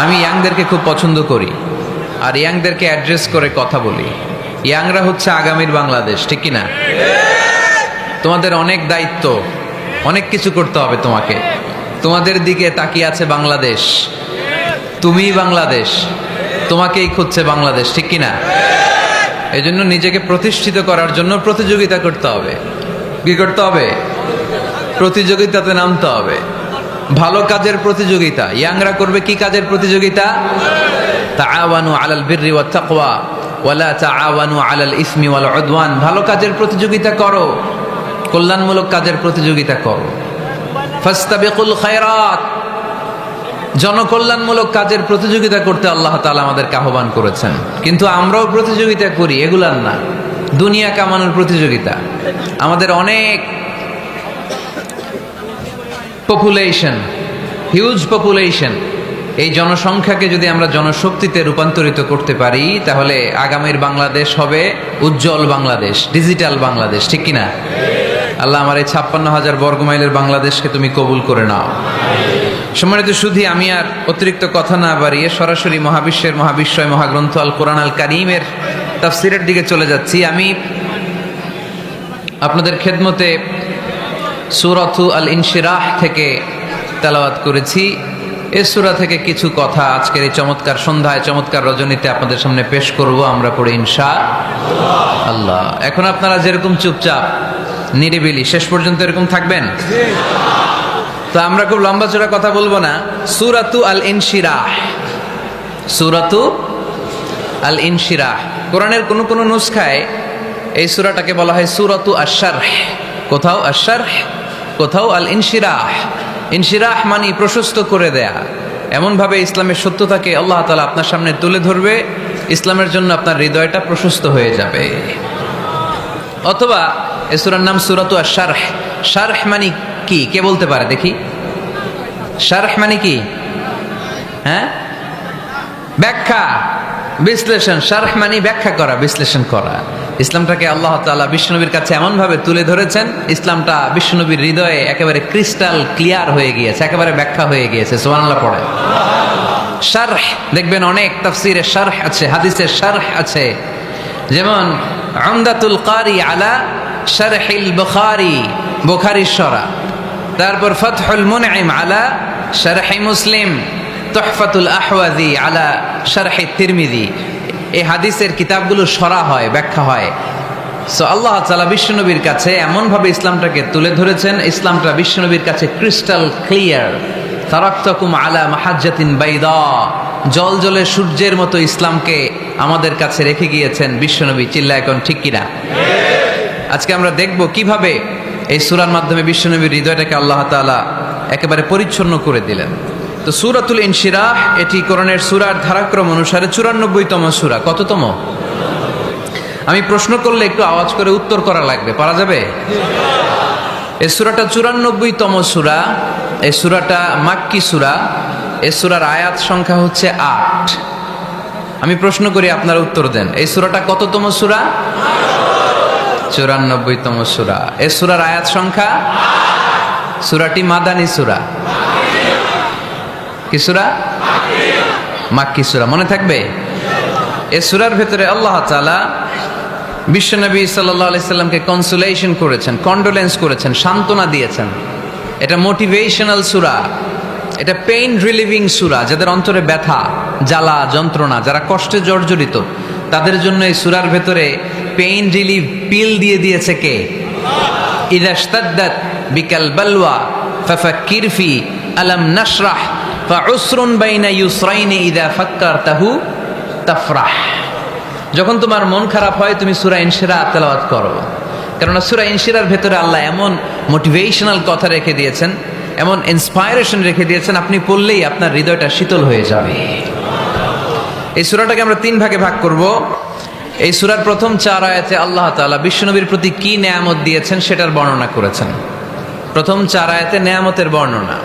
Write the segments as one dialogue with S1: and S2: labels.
S1: আমি ইয়াংদেরকে খুব পছন্দ করি আর ইয়াংদেরকে অ্যাড্রেস করে কথা বলি। ইয়াংরা হচ্ছে আগামীর বাংলাদেশ, ঠিক কি না? তোমাদের অনেক দায়িত্ব, অনেক কিছু করতে হবে তোমাকে। তোমাদের দিকে তাকিয়ে আছে বাংলাদেশ, তুমিই বাংলাদেশ, তোমাকেই খুঁজছে বাংলাদেশ, ঠিক কি না? এই জন্য নিজেকে প্রতিষ্ঠিত করার জন্য প্রতিযোগিতা করতে হবে। কি করতে হবে? প্রতিযোগিতাতে নামতে হবে, ভালো কাজের প্রতিযোগিতা। ইয়াংরা করবে কি কাজের প্রতিযোগিতা? তাআওয়ানু আলাল বিররি ওয়াত তাকওয়া ওয়ালা তাআওয়ানু আলাল ইসমি ওয়াল উদওয়ান। ভালো কাজের প্রতিযোগিতা করো, কল্যাণমূলক কাজের প্রতিযোগিতা করো। ফাস্তাবিকুল খায়রাত, জনকল্যাণমূলক কাজের প্রতিযোগিতা করতে আল্লাহ তাআলা আমাদেরকে আহ্বান করেছেন। কিন্তু আমরাও প্রতিযোগিতা করি, এগুলার না, দুনিয়া কামানোর প্রতিযোগিতা। আমাদের অনেক পপুলেশন, হিউজ পপুলেশন, এই জনসংখ্যাকে যদি আমরা জনশক্তিতে রূপান্তরিত করতে পারি তাহলে আগামীর বাংলাদেশ হবে উজ্জ্বল বাংলাদেশ, ডিজিটাল বাংলাদেশ, ঠিক কিনা? আল্লাহ আমার এই 56,000 বর্গমাইলের বাংলাদেশকে তুমি কবুল করে নাও। সম্মানিত শুধু আমি আর অতিরিক্ত কথা না বাড়িয়ে সরাসরি মহাবিশ্বের মহাবিশ্বয় মহাগ্রন্থ আল কোরআন আল কারীমের তাফসীরের দিকে চলে যাচ্ছি। আমি আপনাদের খেদমতে সূরাতু আল ইনশিরাহ থেকে তেলাওয়াত করেছি। এই সূরা থেকে কিছু কথা আজকের এই চমৎকার সন্ধ্যায়, চমৎকার রজনীতে আপনাদের সামনে পেশ করব আমরা পড়ে ইনশাআল্লাহ। এখন আপনারা যেরকম চুপচাপ নিরিবিলি শেষ পর্যন্ত এরকম থাকবেন তো আমরা খুব লম্বা চড়া কথা বলবো না। সূরাতু আল ইনশিরাহ, সূরাতু আল ইনশিরাহ। কোরআনের কোন কোন নুসখায় এই সূরাটাকে বলা হয় সূরাতু আশ-শারহ, কোথাও আশ-শারহ, কোথাও আল ইনশিরাহ। ইনশিরাহ মানে প্রশস্ত করে দেয়া, এমনভাবে ইসলামের সত্যতাকে আল্লাহ তাআলা আপনার সামনে তুলে ধরবে, ইসলামের জন্য আপনার হৃদয়টা প্রশস্ত হয়ে যাবে। অথবা এই সূরার নাম সূরাতু আশ-শারহ। শারহ মানে কি, কে বলতে পারে দেখি? শারহ মানে কি? হ্যাঁ, ব্যাখ্যা, বিশ্লেষণ। শারহ মানে ব্যাখ্যা করা, বিশ্লেষণ করা। ইসলামটাকে আল্লাহ তাআলা বিশ্বনবীর কাছে এমনভাবে তুলে ধরেছেন, ইসলামটা বিশ্বনবীর হৃদয়ে একেবারে ক্রিস্টাল ক্লিয়ার হয়ে গিয়েছে, একেবারে ব্যাখ্যা হয়ে গিয়েছে। সুবহানাল্লাহ পড়ে। শারহ দেখবেন অনেক তাফসীরে শারহ আছে, হাদিসের শারহ আছে। যেমন উমদাতুল কারি আলা শারহিল বুখারী, বুখারীর শরহ। তারপর ফাতহুল মুনঈম আলা শারহি মুসলিম, তুহফাতুল আহওয়াযী আলা শারহি তিরমিযী। এই হাদিসের কিতাবগুলো শরা হয়, ব্যাখ্যা হয়। সো আল্লাহ তাআলা বিশ্বনবীর কাছে এমনভাবে ইসলামটাকে তুলে ধরেছেন, ইসলামটা বিশ্বনবীর কাছে ক্রিস্টাল ক্লিয়ার। তারাকতুকুম আলা মাহাজ্জাতিন বাইদা, জল জলে সূর্যের মতো ইসলামকে আমাদের কাছে রেখে গিয়েছেন বিশ্বনবী। চিল্লায় এখন ঠিক কিনা? আজকে আমরা দেখব কিভাবে এই সূরার মাধ্যমে বিশ্বনবীর হৃদয়টাকে আল্লাহ তাআলা একেবারে পরিচ্ছন্ন করে দিলেন। তো সূরাতুল ইনশিরাহ এটি কোরআনের সূরার ধারাক্রম অনুসারে 94তম সূরা। কততম? আমি প্রশ্ন করলে একটু আওয়াজ করে উত্তর করা লাগবে, পারা যাবে? এই সূরাটা 94তম সূরা। এই সূরাটা মাক্কি সূরা। এই সূরার আয়াত সংখ্যা হচ্ছে 8। আমি প্রশ্ন করি, আপনারা উত্তর দেন। এই সূরাটা কততম সূরা? 94তম সূরা। এই সূরার আয়াত সংখ্যা? সূরাটি মাদানী সূরা। কি সূরা? মাক্কি সূরা। মনে থাকবে? এই সূরার ভেতরে আল্লাহ তাআলা বিশ্বনবী সাল্লাল্লাহু আলাইহি সাল্লামকে কনসোলেশন করেছেন, কন্ডোলেন্স করেছেন, সান্ত্বনা দিয়েছেন। এটা মোটিভেশনাল সূরা, এটা পেইন রিলিভিং সূরা। যাদের অন্তরে ব্যথা, জ্বালা, যন্ত্রণা, যারা কষ্টে জর্জরিত, তাদের জন্য এই সূরার ভেতরে পেইন রিলিভ পিল দিয়ে দিয়েছে কে? ইযা ইশতাদ্দাত বিকাল বালওয়া ফাফাক্কির ফি আলাম নাশরাহ ফাউসরুন বাইনা ইউসরাইনি ইযা ফাক্কারতাহু তাফরাহ। যখন তোমার মন খারাপ হয় তুমি সূরা ইনশিরাহ তেলাওয়াত করো, কারণ সূরা ইনশিরাহর ভেতরে আল্লাহ এমন মোটিভেশনাল কথা রেখে দিয়েছেন, এমন ইন্সপায়ারেশন রেখে দিয়েছেন, আপনি পড়লেই আপনার হৃদয়টা শীতল হয়ে যাবে। এই সূরাটাকে আমরা 3 ভাগে ভাগ করব। এই সূরার প্রথম 4 আয়াতে আল্লাহ তাআলা বিশ্বনবীর প্রতি কি নেয়ামত দিয়েছেন সেটার বর্ণনা করেছেন। প্রথম 4 আয়াতে নেয়ামতের বর্ণনা,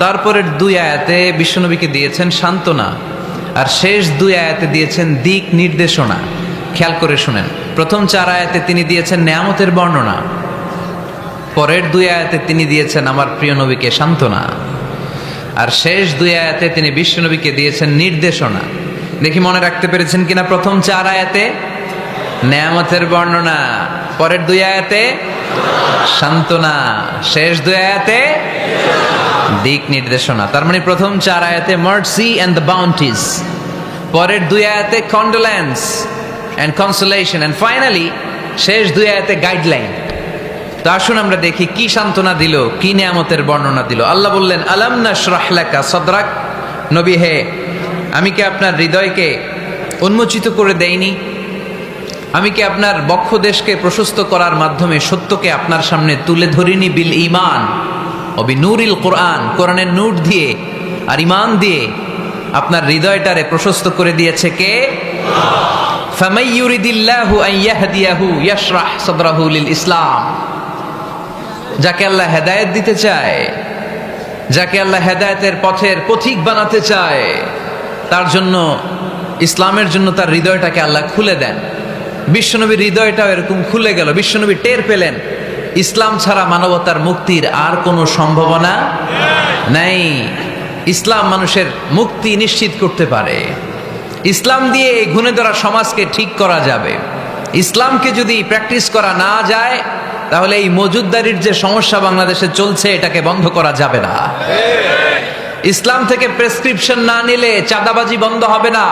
S1: তারপরের 2 আয়াতে বিশ্বনবীকে দিয়েছেন সান্ত্বনা, আর শেষ 2 আয়াতে দিয়েছেন দিক নির্দেশনা। খেয়াল করে শুনেন, প্রথম 4 আয়াতে তিনি দিয়েছেন নেয়ামতের বর্ণনা, পরের 2 আয়াতে তিনি দিয়েছেন আমার প্রিয় নবীকে সান্ত্বনা। আর শেষ 2 আয়াতে তিনি বিশ্বনবীকে দিয়েছেন নির্দেশনা। দেখি মনে রাখতে পেরেছেন কিনা? প্রথম 4 আয়াতে নেয়ামতের বর্ণনা, পরের 2 আয়াতে সান্ত্বনা, শেষ 2 আয়াতে দিক নির্দেশনা। তার মানে প্রথম 4 আয়াতে মার্সি এন্ড দ্য বাউন্টিজ, পরের 2 আয়াতে condolence and consolation, and finally শেষ 2 আয়াতে গাইডলাইন। তো আসুন আমরা দেখি কি সান্ত্বনা দিল, কি নিয়ামতের বর্ণনা দিল। আল্লাহ বললেন, আলাম নাশরাহ লাকা সাদরাক, নবী হে, আমি কি আপনার হৃদয়কে উন্মোচিত করে দেইনি? আমি কি আপনার বক্ষদেশকে প্রশস্ত করার মাধ্যমে সত্যকে আপনার সামনে তুলে ধরিনি? বিল ঈমান ও বিনূরিল কোরআন, কোরআনের নূর দিয়ে আর ঈমান দিয়ে আপনার হৃদয়টারে প্রশস্ত করে দিয়েছে কে? ফামাই ইউরিদিল্লাহু আন ইয়াহদিয়াহু ইয়াশরাহ সাদরাহু লিল ইসলাম। যাকে আল্লাহ হেদায়েত দিতে চায়, যাকে আল্লাহ হেদায়েতের পথের পথিক বানাতে চায়, তার জন্য, ইসলামের জন্য তার হৃদয়টাকে আল্লাহ খুলে দেন। বিশ্বনবীর হৃদয়টাও এরকম খুলে গেল। বিশ্বনবী টের পেলেন ইসলাম ছাড়া মানবতার মুক্তির আর কোনো সম্ভাবনা নাই। ইসলাম মানুষের মুক্তি নিশ্চিত করতে পারে। ইসলাম দিয়ে এই ঘুণে ধরা সমাজকে ঠিক করা যাবে। ইসলামকে যদি প্র্যাকটিস করা না যায়, তাহলে এই মজুদদারির যে সমস্যা বাংলাদেশে চলছে, এটাকে বন্ধ করা যাবে না। ইসলাম থেকে প্রেসক্রিপশন না নিলে চাঁদাবাজি বন্ধ হবে না,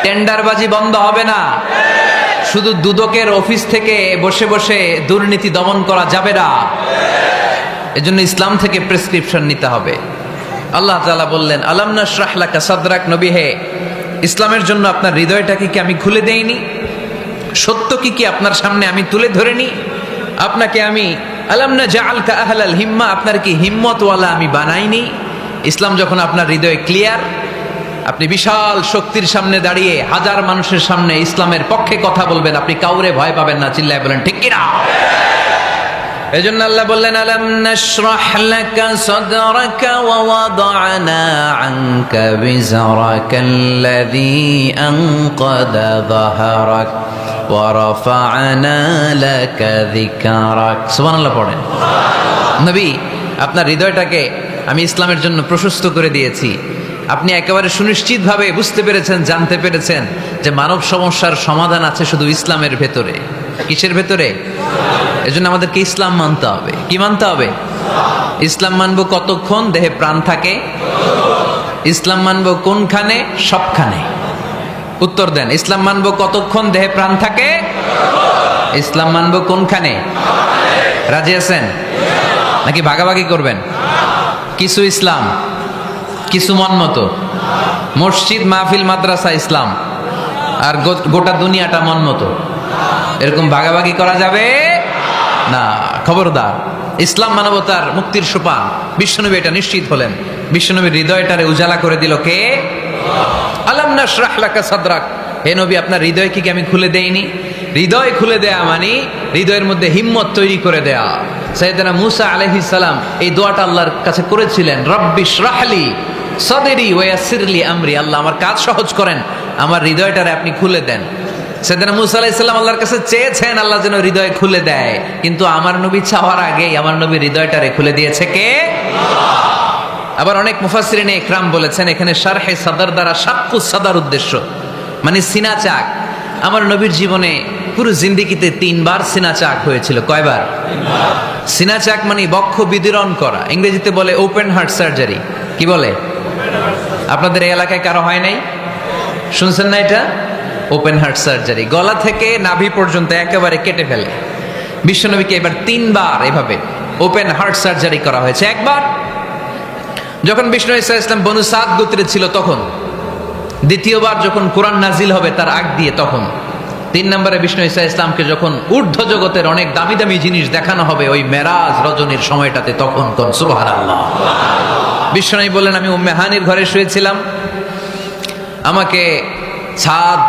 S1: টেন্ডারবাজি বন্ধ হবে না, শুধু দুদকের অফিস থেকে বসে বসে দুর্নীতি দমন করা যাবে না। এজন্য ইসলাম থেকে প্রেসক্রিপশন নিতে হবে। আল্লাহ তাআলা বললেন, আলাম নাশরাহ লাকা সাদরাক, নবী হে, ইসলামের জন্য আপনার হৃদয়টাকে কি আমি খুলে দেইনি? সত্য কি আপনার সামনে আমি তুলে ধরিনি? আপনাকে আমি আলাম নাজআলকা আহলাল হিম্মা, আপনার কি হিম্মতওয়ালা আমি বানাইনি? ইসলাম যখন আপনার হৃদয়ে ক্লিয়ার, আপনি বিশাল শক্তির সামনে দাঁড়িয়ে হাজার মানুষের সামনে ইসলামের পক্ষে কথা বলবেন, আপনি কাউরে ভয় পাবেন না। চিল্লায় বলেন ঠিক কিনা? এজন্য আল্লাহ বললেন, আলাম নাশরাহ লাকা সাদরাকা ওয়া ওয়াদা'না আনকা বিজরাকাল্লাযী আনকাদা যাহরাক ওয়া রাফা'না লাকা যিকরাক। সুবহানাল্লাহ পড়েন। নবী, আপনার হৃদয়টাকে আমি ইসলামের জন্য প্রশস্ত করে দিয়েছি। আপনি একেবারে সুনিশ্চিতভাবে বুঝতে পেরেছেন, জানতে পেরেছেন যে মানব সমস্যার সমাধান আছে শুধু ইসলামের ভেতরে। কিসের ভেতরে? এজন্য আমাদেরকে ইসলাম মানতে হবে। কি মানতে হবে? ইসলাম মানবো কতক্ষণ দেহে প্রাণ থাকে? ইসলাম মানবো কোনখানে? সবখানে। উত্তর দেন। ইসলাম মানবো কতক্ষণ দেহে প্রাণ থাকে? ইসলাম মানবো কোনখানে? রাজি আছেন নাকি ভাগাভাগি করবেন? কিছু ইসলাম, কিছু মন মতো। মসজিদ, মাহফিল, মাদ্রাসা ইসলাম, আর গোটা দুনিয়াটা মন মতো। এরকম ভাগাভাগি করা যাবে না, খবরদার। ইসলাম মানবতার মুক্তির সোপান। বিশ্বনবী এটা নিশ্চিত হলেন। বিশ্বনবীর হৃদয়টারে উজালা করে দিল কে? আলাম নাশরাহ লাকা সাদরাক, হে নবী, আপনার হৃদয় কি আমি খুলে দেইনি? হৃদয় খুলে দেয়া মানে হৃদয়ের মধ্যে হিম্মত তৈরি করে দেয়া। সাইয়েদনা মূসা আলাইহিস সালাম এই দোয়াটা আল্লাহর কাছে করেছিলেন, রব্বি ইশরাহলি সাদরি ওয়া ইয়াসসিরলি আমরি, আল্লাহ আমার কাজ সহজ করেন, আমার হৃদয়টারে আপনি খুলে দেন। সাইয়েদনা মূসা আলাইহিস সালাম আল্লাহর কাছে চেয়েছেন আল্লাহ যেন হৃদয় খুলে দেয়, কিন্তু আমার নবী চাওয়ার আগেই আমার নবীর হৃদয়টারে খুলে দিয়েছে কে? আবার অনেক মুফাসসিরিনে ইকরাম বলেছেন, এখানে শারহে সাদর দ্বারা শাক্কুস সাদর উদ্দেশ্য, মানে সিনা চাক। আমার নবীর জীবনে পুরো জিন্দেগিতে 3 বার সিনা চাক হয়েছিল। কয়বার? সিনা চাক মানে বক্ষ বিদীর্ণ করা, ইংরেজিতে বলে ওপেন হার্ট সার্জারি। কি বলে? আপনাদের এই এলাকায় কারো হয় নাই? শুনছেন না এটা? ওপেন হার্ট সার্জারি, গলা থেকে নাভি পর্যন্ত একেবারে কেটে ফেলে। বিশ্বনবীকে এবার 3 বার এভাবে ওপেন হার্ট সার্জারি করা হয়েছে। একবার যখন বিষ্ণু ঈসা ইসলাম বনু সাদ গোত্রে ছিল তখন, দ্বিতীয়বার যখন কোরআন নাজিল হবে তার আগ দিয়ে তখন, 3 নম্বরে বিষ্ণু ঈসা ইসলামকে যখন ঊর্ধ্ব জগতের অনেক দামি দামি জিনিস দেখানো হবে ওই মেরাজ রজনীর সময়টাতে, তখন কোন সুবহানাল্লাহ। বিশ্বনবী বললেন, আমি উম্মে হানির ঘরে শুয়েছিলাম, আমাকে ছাদ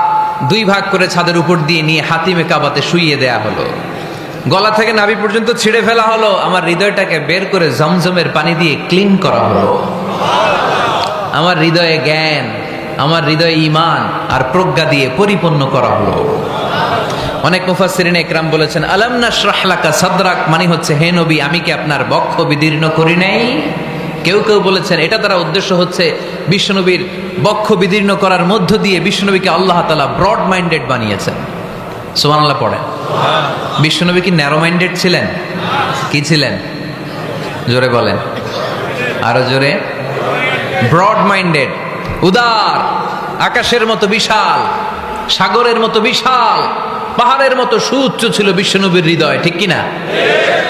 S1: 2 ভাগ করে ছাদের উপর দিয়ে নিয়ে হাতিমে কাবাতে শুইয়ে দেয়া হলো, গলা থেকে নাভি পর্যন্ত ছিঁড়ে ফেলা হলো, আমার হৃদয়টাকে বের করে জমজমের পানি দিয়ে ক্লিন করা হলো, আমার হৃদয়ে জ্ঞান, আমার হৃদয়ে ঈমান আর প্রজ্ঞা দিয়ে পরিপূর্ণ করা হলো। অনেক মুফাসসিরিনে ইকরাম বলেছেন, আলাম নাশরাহ লাকা সাদরাক মানে হচ্ছে, হে নবী, আমি কি আপনার বক্ষ বিদীর্ণ করি নাই? কেউ কেউ বলেছেন এটা দ্বারা উদ্দেশ্য হচ্ছে বিশ্বনবীর বক্ষ বিদীর্ণ করার মধ্য দিয়ে বিশ্বনবীকে আল্লাহ তাআলা ব্রড মাইন্ডেড বানিয়েছেন। সুবহানাল্লাহ পড়েন। বিশ্বনবী কি ন্যারো মাইন্ডেড ছিলেন? কি ছিলেন? জোরে বলেন, আরো জোরে। ব্রড মাইন্ডেড, উদার, আকাশের মতো বিশাল, সাগরের মতো বিশাল, পাহাড়ের মতো সুউচ্চ ছিল বিশ্বনবীর হৃদয়, ঠিক কিনা?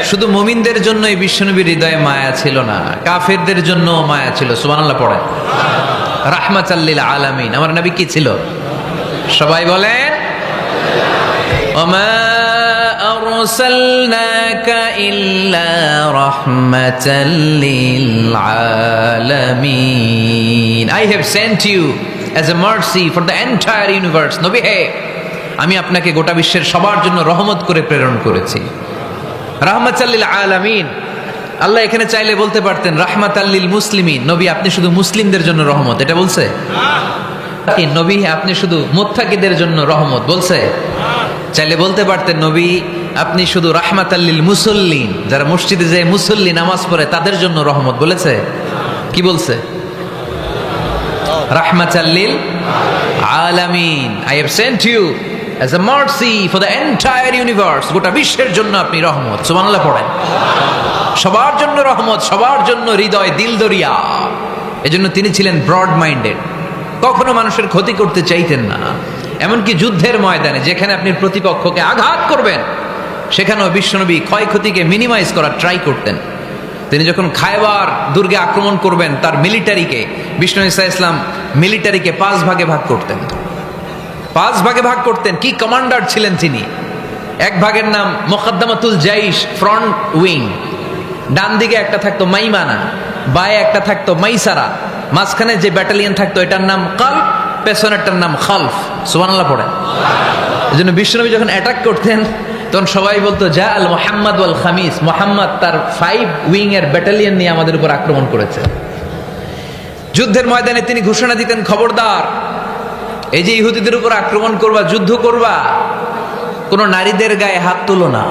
S1: শুধু মুমিনদের জন্যই বিশ্বনবীর হৃদয়ে মায়া ছিল না, কাফেরদের জন্য মায়া ছিল। সুবহানাল্লাহ পড়েন। রাহমাতাল লিল আলামিন, আমার নবী কি ছিল? সবাই বলেন, ওমা আরসালনাকা ইল্লা রাহমাতাল লিল আলামিন। I have sent you as a mercy for the entire universe. নবী হে, আমি আপনাকে গোটা বিশ্বের সবার জন্য রহমত করে প্রেরণ করেছি। রাহমাতাল লিল আলামিন। আল্লাহ এখানে চাইলে বলতে পারতেন রাহমাতাল লিল মুসলিমিন, নবী আপনি শুধু মুসলিমদের জন্য রহমত, এটা বলছে? নবী আপনি শুধু মুত্তাকিদের জন্য রহমত, বলছে? চাইলে বলতে পারতেন নবী আপনি শুধু রাহমাতাল লিল মুসাল্লিন, যারা মসজিদে যায় মুসল্লি নামাজ পড়ে তাদের জন্য রহমত, বলেছে? কি বলছে? রাহমাতাল লিল আলামিন। I have sent you as a mercy for the entire universe. গোটা বিশ্বের জন্য আপনি রহমত। সুবহানাল্লাহ পড়েন। সবার জন্য রহমত, সবার জন্য হৃদয় দিল দরিয়া। এজন্য তিনি ছিলেন ব্রড মাইন্ডেড, কখনো মানুষের ক্ষতি করতে চাইতেন না। এমনকি যুদ্ধের ময়দানে যেখানে আপনি প্রতিপক্ষকে আঘাত করবেন সেখানেও বিশ্বনবী ক্ষয়ক্ষতিকে মিনিমাইজ করার ট্রাই করতেন। তিনি যখন খায়বার দুর্গে আক্রমণ করবেন তার মিলিটারিকে, বিষ্ণু ঈসা ইসলাম মিলিটারিকে 5 ভাগে ভাগ করতেন। 5 ভাগে ভাগ করতেন। কি কমান্ডার ছিলেন তিনি! এক ভাগের নাম মুকদ্দমাতুল জাইশ, ফ্রন্ট উইং। ডান দিকে একটা থাকতো মাইমানা, বায়ে একটা থাকতো মাইসারা, মাঝখানে যে ব্যাটালিয়ন থাকতো এটার নাম কালব, পেছনেরটার নাম খালফ। সুবহানাল্লাহ পড়েন। এজন্য বিশ্বনবী যখন অ্যাটাক করতেন তখন সবাই বলতো যা আল মুহাম্মদ ওয়াল খামিস, মুহাম্মদ তার 5 উইং এর ব্যাটালিয়ন নিয়ে আমাদের উপর আক্রমণ করেছে। যুদ্ধের ময়দানে তিনি ঘোষণা দিতেন, খবরদার, এই যে ইহুদিদের উপর আক্রমণ করবা, যুদ্ধ করবা, কোনো নারীদের গায়ে হাত তুলো না,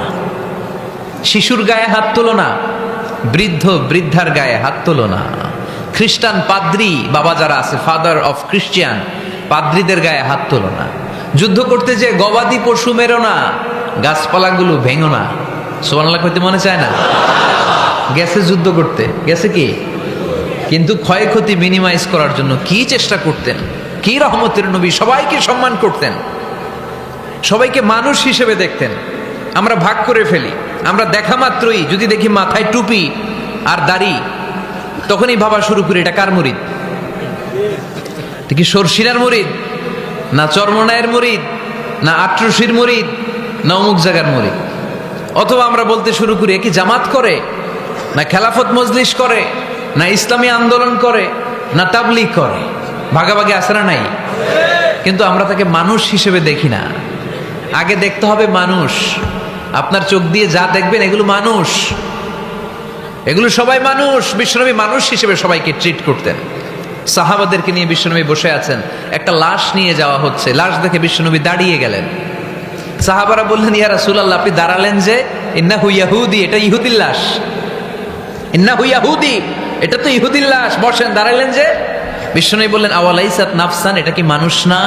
S1: শিশুর গায়ে হাত তুলো না, বৃদ্ধ বৃদ্ধার গায়ে হাত তুলো না, খ্রিস্টান পাদ্রী বাবা যারা আছে, ফাদার অফ খ্রিস্টিয়ান, পাদ্রীদের গায়ে হাত তুলো না। যুদ্ধ করতে যে গবাদি পশু মেরো না, গাছপালাগুলো ভেঙো না। সুবহানাল্লাহ কইতে মনে চায় না? গেছে যুদ্ধ করতে, গেছে কি, কিন্তু ক্ষয়ক্ষতি মিনিমাইজ করার জন্য কি চেষ্টা করতেন! কি রহমতের নবী! সবাইকে সম্মান করতেন, সবাইকে মানুষ হিসেবে দেখতেন। আমরা ভাগ করে ফেলি, আমরা দেখা মাত্রই যদি দেখি মাথায় টুপি আর দাড়ি, তখনই ভাবা শুরু করি এটা কার মুরিদ? কি সরসিনার মুরিদ, না চরমনায়ের মুরিদ, না আটরশির মুরিদ, না অমুক জায়গার মুরিদ? অথবা আমরা বলতে শুরু করি কি জামাত করে, না খেলাফত মজলিস করে, না ইসলামী আন্দোলন করে, না তাবলীগ করে। ভাগাভাগি আছে না নাই? কিন্তু আমরা তাকে মানুষ হিসেবে দেখি না। আগে দেখতে হবে মানুষ। আপনার চোখ দিয়ে যা দেখবেন এগুলো মানুষ, এগুলো সবাই মানুষ। বিশ্বনবী মানুষ হিসেবে সবাইকে ট্রিট করতেন। সাহাবাদেরকে নিয়ে বিশ্বনবী বসে আছেন, একটা লাশ নিয়ে যাওয়া হচ্ছে, লাশ দেখে বিশ্বনবী দাঁড়িয়ে গেলেন। সাহাবারা বললেন, ইয়া রাসূলুল্লাহ, আপনি দাঁড়ালেন যে? ইন্নাহু ইয়াহুদি, এটা ইহুদির লাশ। ইন্নাহু ইয়াহুদি, এটা তো ইহুদির লাশ, বসেন, দাঁড়ালেন যে? বিশ্বনবী বললেন, আওয়ালাইসাত নাফসান, এটা কি মানুষ না?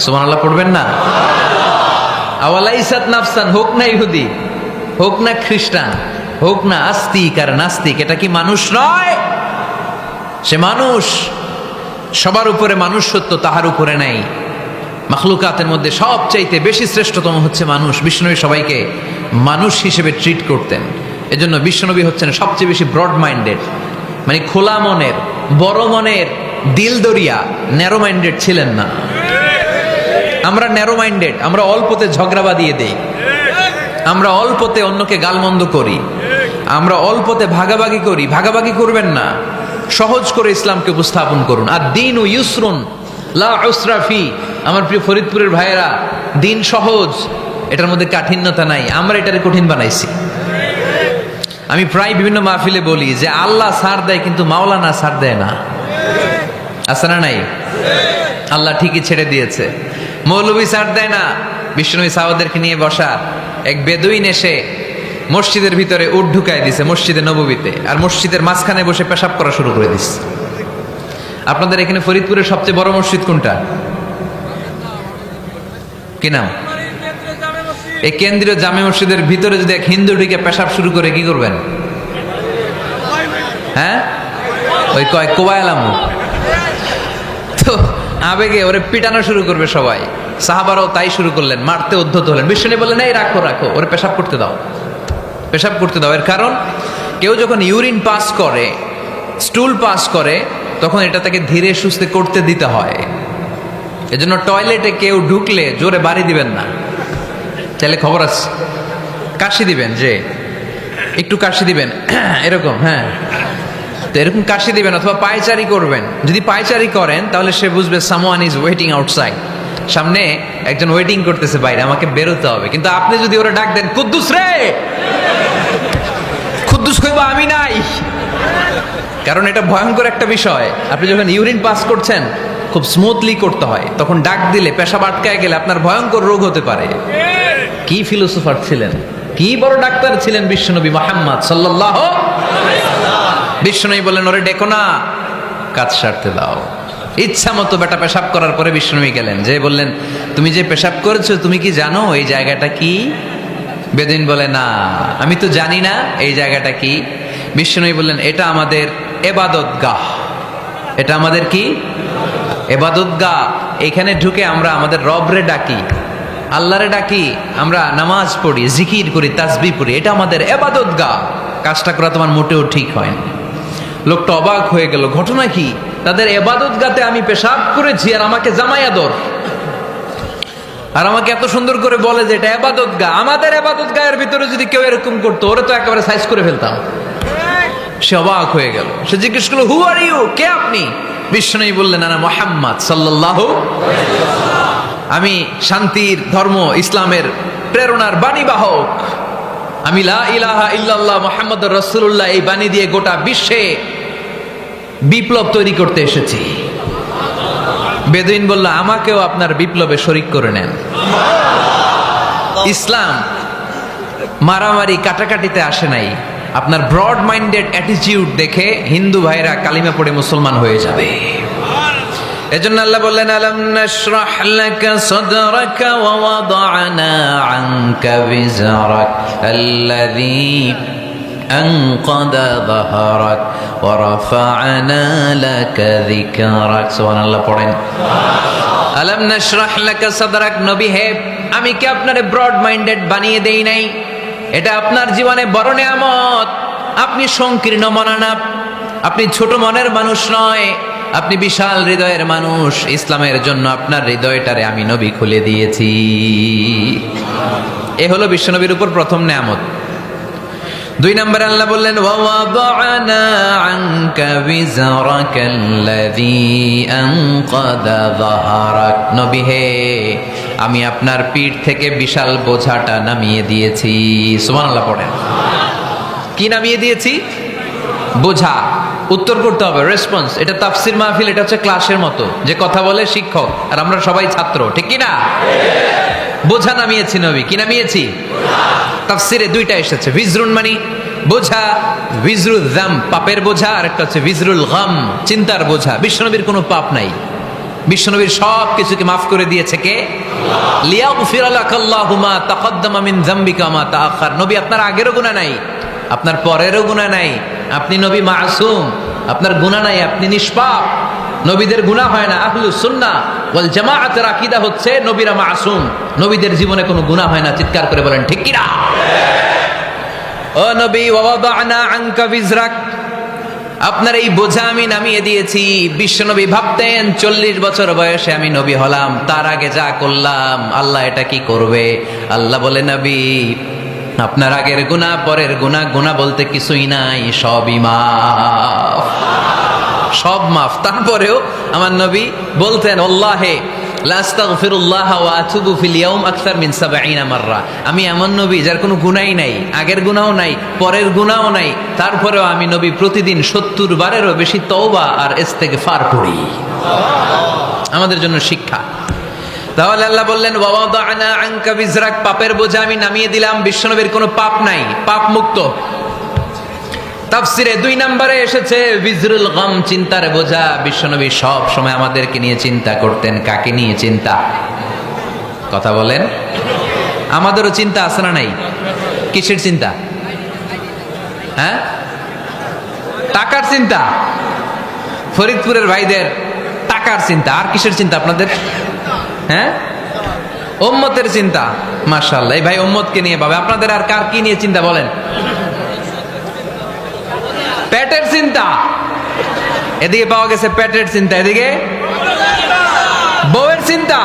S1: সুবহানাল্লাহ পড়বেন না? আওয়ালাইসাত নাফসান, হোক না ইহুদি, হোক না খ্রিস্টান, হোক না আস্তিক আর নাস্তিক, এটা কি মানুষ নয়? সে মানুষ। সবার উপরে মানুষ সত্য, তাহার উপরে নাই। মাখলুকাতের মধ্যে সবচাইতে বেশি শ্রেষ্ঠতম হচ্ছে মানুষ। বিশ্বনবী সবাইকে মানুষ হিসেবে ট্রিট করতেন। এজন্য বিশ্বনবী হচ্ছেন সবচেয়ে বেশি ব্রড মাইন্ডেড, মানে খোলা মনের, বড় মনের, দিল দরিয়া। ন্যারো মাইন্ডেড ছিলেন না। আমরা ন্যারো মাইন্ডেড, আমরা অল্পতে ঝগড়া বাঁধিয়ে দেই, আমরা অল্পতে অন্যকে গালমন্দ করি, আমরা অল্পতে ভাগাভাগি করি। ভাগাভাগি করবেন না, সহজ করে ইসলামকে উপস্থাপন করুন। আর দিন ও ইউসরুন লা উসরা ফি। আমার প্রিয় ফরিদপুরের ভাইয়েরা, দিন সহজ, এটার মধ্যে কাঠিন্যতা নাই। আমরা এটারে কঠিন বানাইছি। আমি প্রায় বিভিন্ন মাহফিলে বলি যে আল্লাহ ছাড় দেয় কিন্তু মাওলানা ছাড় দেয় না। আছে না নাই? আল্লাহ ঠিকই ছেড়ে দিয়েছে, মৌলবী ছাড় দেয় না। বিশ্বনবী সাহাবাদেরকে নিয়ে বসা, এক বেদুইন এসে মসজিদের ভিতরে উট ঢুকাই দিছে মসজিদে নববীতে, আর মসজিদের মাঝখানে বসে পেশাব করা শুরু করে দিছে। আপনাদের এখানে ফরিদপুরের সবচেয়ে বড় মসজিদ কোনটা, কি নাম? এই কেন্দ্রীয় জামে মসজিদের ভিতরে যদি এক হিন্দু ঢুকে পেশাব শুরু করে কি করবেন? হ্যাঁ, ওই কয় কোবাইলাম, তো আবেগে ওরে পিটানো শুরু করবে সবাই। সাহাবারাও তাই শুরু করলেন, মারতে উদ্ধত হলেন। বিষ্ণু বললেন, এই রাখো রাখো, ওরে পেশাব করতে দাও, পেশাব করতে দাও। এর কারণ কেউ যখন ইউরিন পাস করে, স্টুল পাস করে, তখন এটা তাকে ধীরে সুস্থে করতে দিতে হয়। এজন্য টয়লেটে কেউ ঢুকলে জোরে বাড়ি দিবেন না, চাইলে খবর আছে কাশি দিবেন, যে একটু কাশি দিবেন এরকম, হ্যাঁ, তো এরকম কাশি দিবেন। অথবা পায়চারি করবেন, যদি পায়চারি করেন তাহলে সে বুঝবে সামওয়ান ইজ ওয়েটিং আউটসাইড, সামনে একজন ওয়েটিং করতেছে বাইরে, আমাকে বেরোতে হবে। কিন্তু আপনি যদি ওরা ডাক দেন, কুদ্দুস রে, কুদ্দুস কইবা আমি নাই, কারণ এটা ভয়ঙ্কর একটা বিষয়। আপনি যখন ইউরিন পাস করছেন খুব স্মুথলি করতে হয়, তখন ডাক দিলে পেশাব আটকায় গেলে আপনার ভয়ঙ্কর রোগ হতে পারে। কি ফিলোসোফার ছিলেন, কি বড় ডাক্তার ছিলেন বিশ্বনবী মুহাম্মদ সাল্লাল্লাহু আলাইহি ওয়াসাল্লাম। বিশ্বনবী বললেন, ওরে ডেকো না, কাজ সারতে দাও। ইচ্ছা মতো বেটা পেশাব করার পরে বিশ্বনবী গেলেন, যে বললেন, তুমি যে পেশাব করেছো তুমি কি জানো এই জায়গাটা কি? বেদুইন বলে, না আমি তো জানি না এই জায়গাটা কি। বিশ্বনবী বললেন, এটা আমাদের ইবাদতগাহ, এটা আমাদের কি ইবাদতগাহ। এখানে ঢুকে আমরা আমাদের রবরে ডাকি, আল্লাহরে ডাকি, আমরা নামাজ পড়ি, জিকির করি, তাসবিহ পড়ি, এটা আমাদের ইবাদতগাহ। কাজটা করা তোমার মোটেও ঠিক হয়নি। লোকটা অবাক হয়ে গেল, ঘটনা কি? তাদের ইবাদতগাতে আমি পেশাব করেছি আর আমাকে জামাই আদর, আর আমাকে এত সুন্দর করে বলে যে এটা ইবাদতগাহ। আমাদের ইবাদতগাহের ভিতরে যদি কেউ এরকম করতো, ওরে তো একেবারে সাইজ করে ফেলতাম। সে অবাক হয়ে গেল, সে জিজ্ঞেস করলো, হু আর ইউ, কে আপনি? বিশ্বনবী বললেন, আনা মুহাম্মদ সাল্লাল্লাহু আলাইহি ওয়াসাল্লাম, আমি শান্তির ধর্ম ইসলামের প্রেরণার বাণীবাহক। আমি লা ইলাহা ইল্লাল্লাহ মুহাম্মাদুর রাসূলুল্লাহ এই বাণী দিয়ে গোটা বিশ্বে বিপ্লব তৈরি করতে এসেছি। বেদুইন বলল, আমাকেও আপনার বিপ্লবে শরীক করে নেন। ইসলাম মারামারি কাটাকাটিতে আসে নাই। আপনার ব্রড মাইন্ডেড অ্যাটিটিউড দেখে হিন্দু ভাইরা কালিমা পড়ে মুসলমান হয়ে যাবে। এজন্য আল্লাহ বললেন, আলাম নাশরাহ লাকা সাদরাকা ওয়া ওয়াদা'না আনকা বিজরাক আল্লাযী আনকাদা যাহরাক ওয়া রাফা'না লাকা যিকরাক। সুবহানাল্লাহ পড়েন। আলাম নাশরাহ লাকা সাদরাক, নবী হে, আমি কি আপনারে ব্রড মাইন্ডেড বানিয়ে দেই নাই? এটা আপনার জীবনে বড় নিয়ামত। আপনি সংকীর্ণ মনা না, আপনি ছোট মনের মানুষ নয়, আপনি বিশাল হৃদয়ের মানুষ। ইসলামের জন্য আপনার হৃদয়টারে আমি নবী খুলে দিয়েছি। এ হলো বিশ্বনবীর উপর প্রথম নিয়ামত। 2 নম্বরে আল্লাহ বললেন, ওয়া ওয়াদা'না আনকা বিজরাকাল্লাযী আনকাদা যাহরাক, নবী হে, আমি আপনার পিঠ থেকে বিশাল বোঝাটা নামিয়ে দিয়েছি। সুবহানাল্লাহ পড়েন। কি নামিয়ে দিয়েছি? বোঝা। উত্তর করতে হবে, রেসপন্স। এটা তাফসির মাহফিল, এটা হচ্ছে ক্লাসের মতো, যে কথা বলে শিক্ষক আর আমরা সবাই ছাত্র, ঠিক কি না? বোঝা নামিয়েছি নবী। কি নামিয়েছি? তাফসিরে 2টা এসেছে, ভিজরুন মানে বোঝা, ভিজরুল যাম পাপের বোঝা, আর একটা হচ্ছে ভিজরুল গাম চিন্তার বোঝা। বিশ্বনবীর কোনো পাপ নাই, বিশ্বনবীর সব কিছুকে মাফ করে দিয়েছে কে? লিয়াগফিরা লাকাল্লাহু মা তাকদ্দামা মিন যামবিকা মা তাআখার। নবী আপনার আগেরও গুনাহ নাই, আপনার পরেরও গুনাহ নাই, আপনি নবী মাসুম, আপনার গুনাহ নাই, আপনি নিষ্পাপ। নবীদের গুনাহ হয় না। আহলুস সুন্নাহ ওয়াল জামাআতের আকীদা হচ্ছে নবীরা মাসুম, নবীদের জীবনে কোনো গুনাহ হয় না। চিৎকার করে বলেন ঠিক কি না? ও নবী, ওয়া ওয়াদা'না আনকা বিজরাক, আপনার এই বোঝা আমি নামিয়ে দিয়েছি। বিশ্বনবী ভাবতেন 40 বছর বয়সে আমি নবী হলাম, তার আগে যা করলাম আল্লাহ এটা কি করবে? আল্লাহ বলে, নবী আপনার আগের গুনাহ, পরের গুনাহ, গুনাহ বলতে কিছুই নাই, সবই মাফ, সব মাফ। তারপরেও আমার নবী বলতেন, আল্লাহে লা আস্তাগফিরুল্লাহ ওয়া আতুবু ফিল ইয়াউম আকসার মিন 70 মাররা। আমি এমন নবী যার কোনো গুনাহই নাই, আগের গুনাহও নাই, পরের গুনাহও নাই, তারপরেও আমি নবী প্রতিদিন 70 বারেরও বেশি তওবা আর ইস্তেগফার করি। আমাদের জন্য শিক্ষা। তাহলে আল্লাহ বললেন ওয়াদানা আনকা বিজরাক, পাপের বোঝা আমি নামিয়ে দিলাম। বিশ্বনবীর কোনো পাপ নাই, পাপ মুক্ত। তাফসিরে 2 নম্বরে এসেছে বিজরুল গাম, চিন্তার বোঝা। বিশ্বনবী সব সময় আমাদেরকে নিয়ে চিন্তা করতেন। কাকে নিয়ে চিন্তা? কথা বলেন। আমাদেরও চিন্তা আছে না নাই? কিসের চিন্তা? হ্যাঁ, টাকার চিন্তা। ফরিদপুরের ভাইদের টাকার চিন্তা। আর কিসের চিন্তা আপনাদের? হ্যাঁ, উম্মতের চিন্তা। মাশাআল্লাহ, এই ভাই উম্মতকে নিয়ে ভাবে। আপনাদের আর কার কি নিয়ে চিন্তা বলেন? পেটের চিন্তা। এদিকে পাওয়া গেছে পেটের চিন্তা, এদিকে বউয়ের চিন্তা,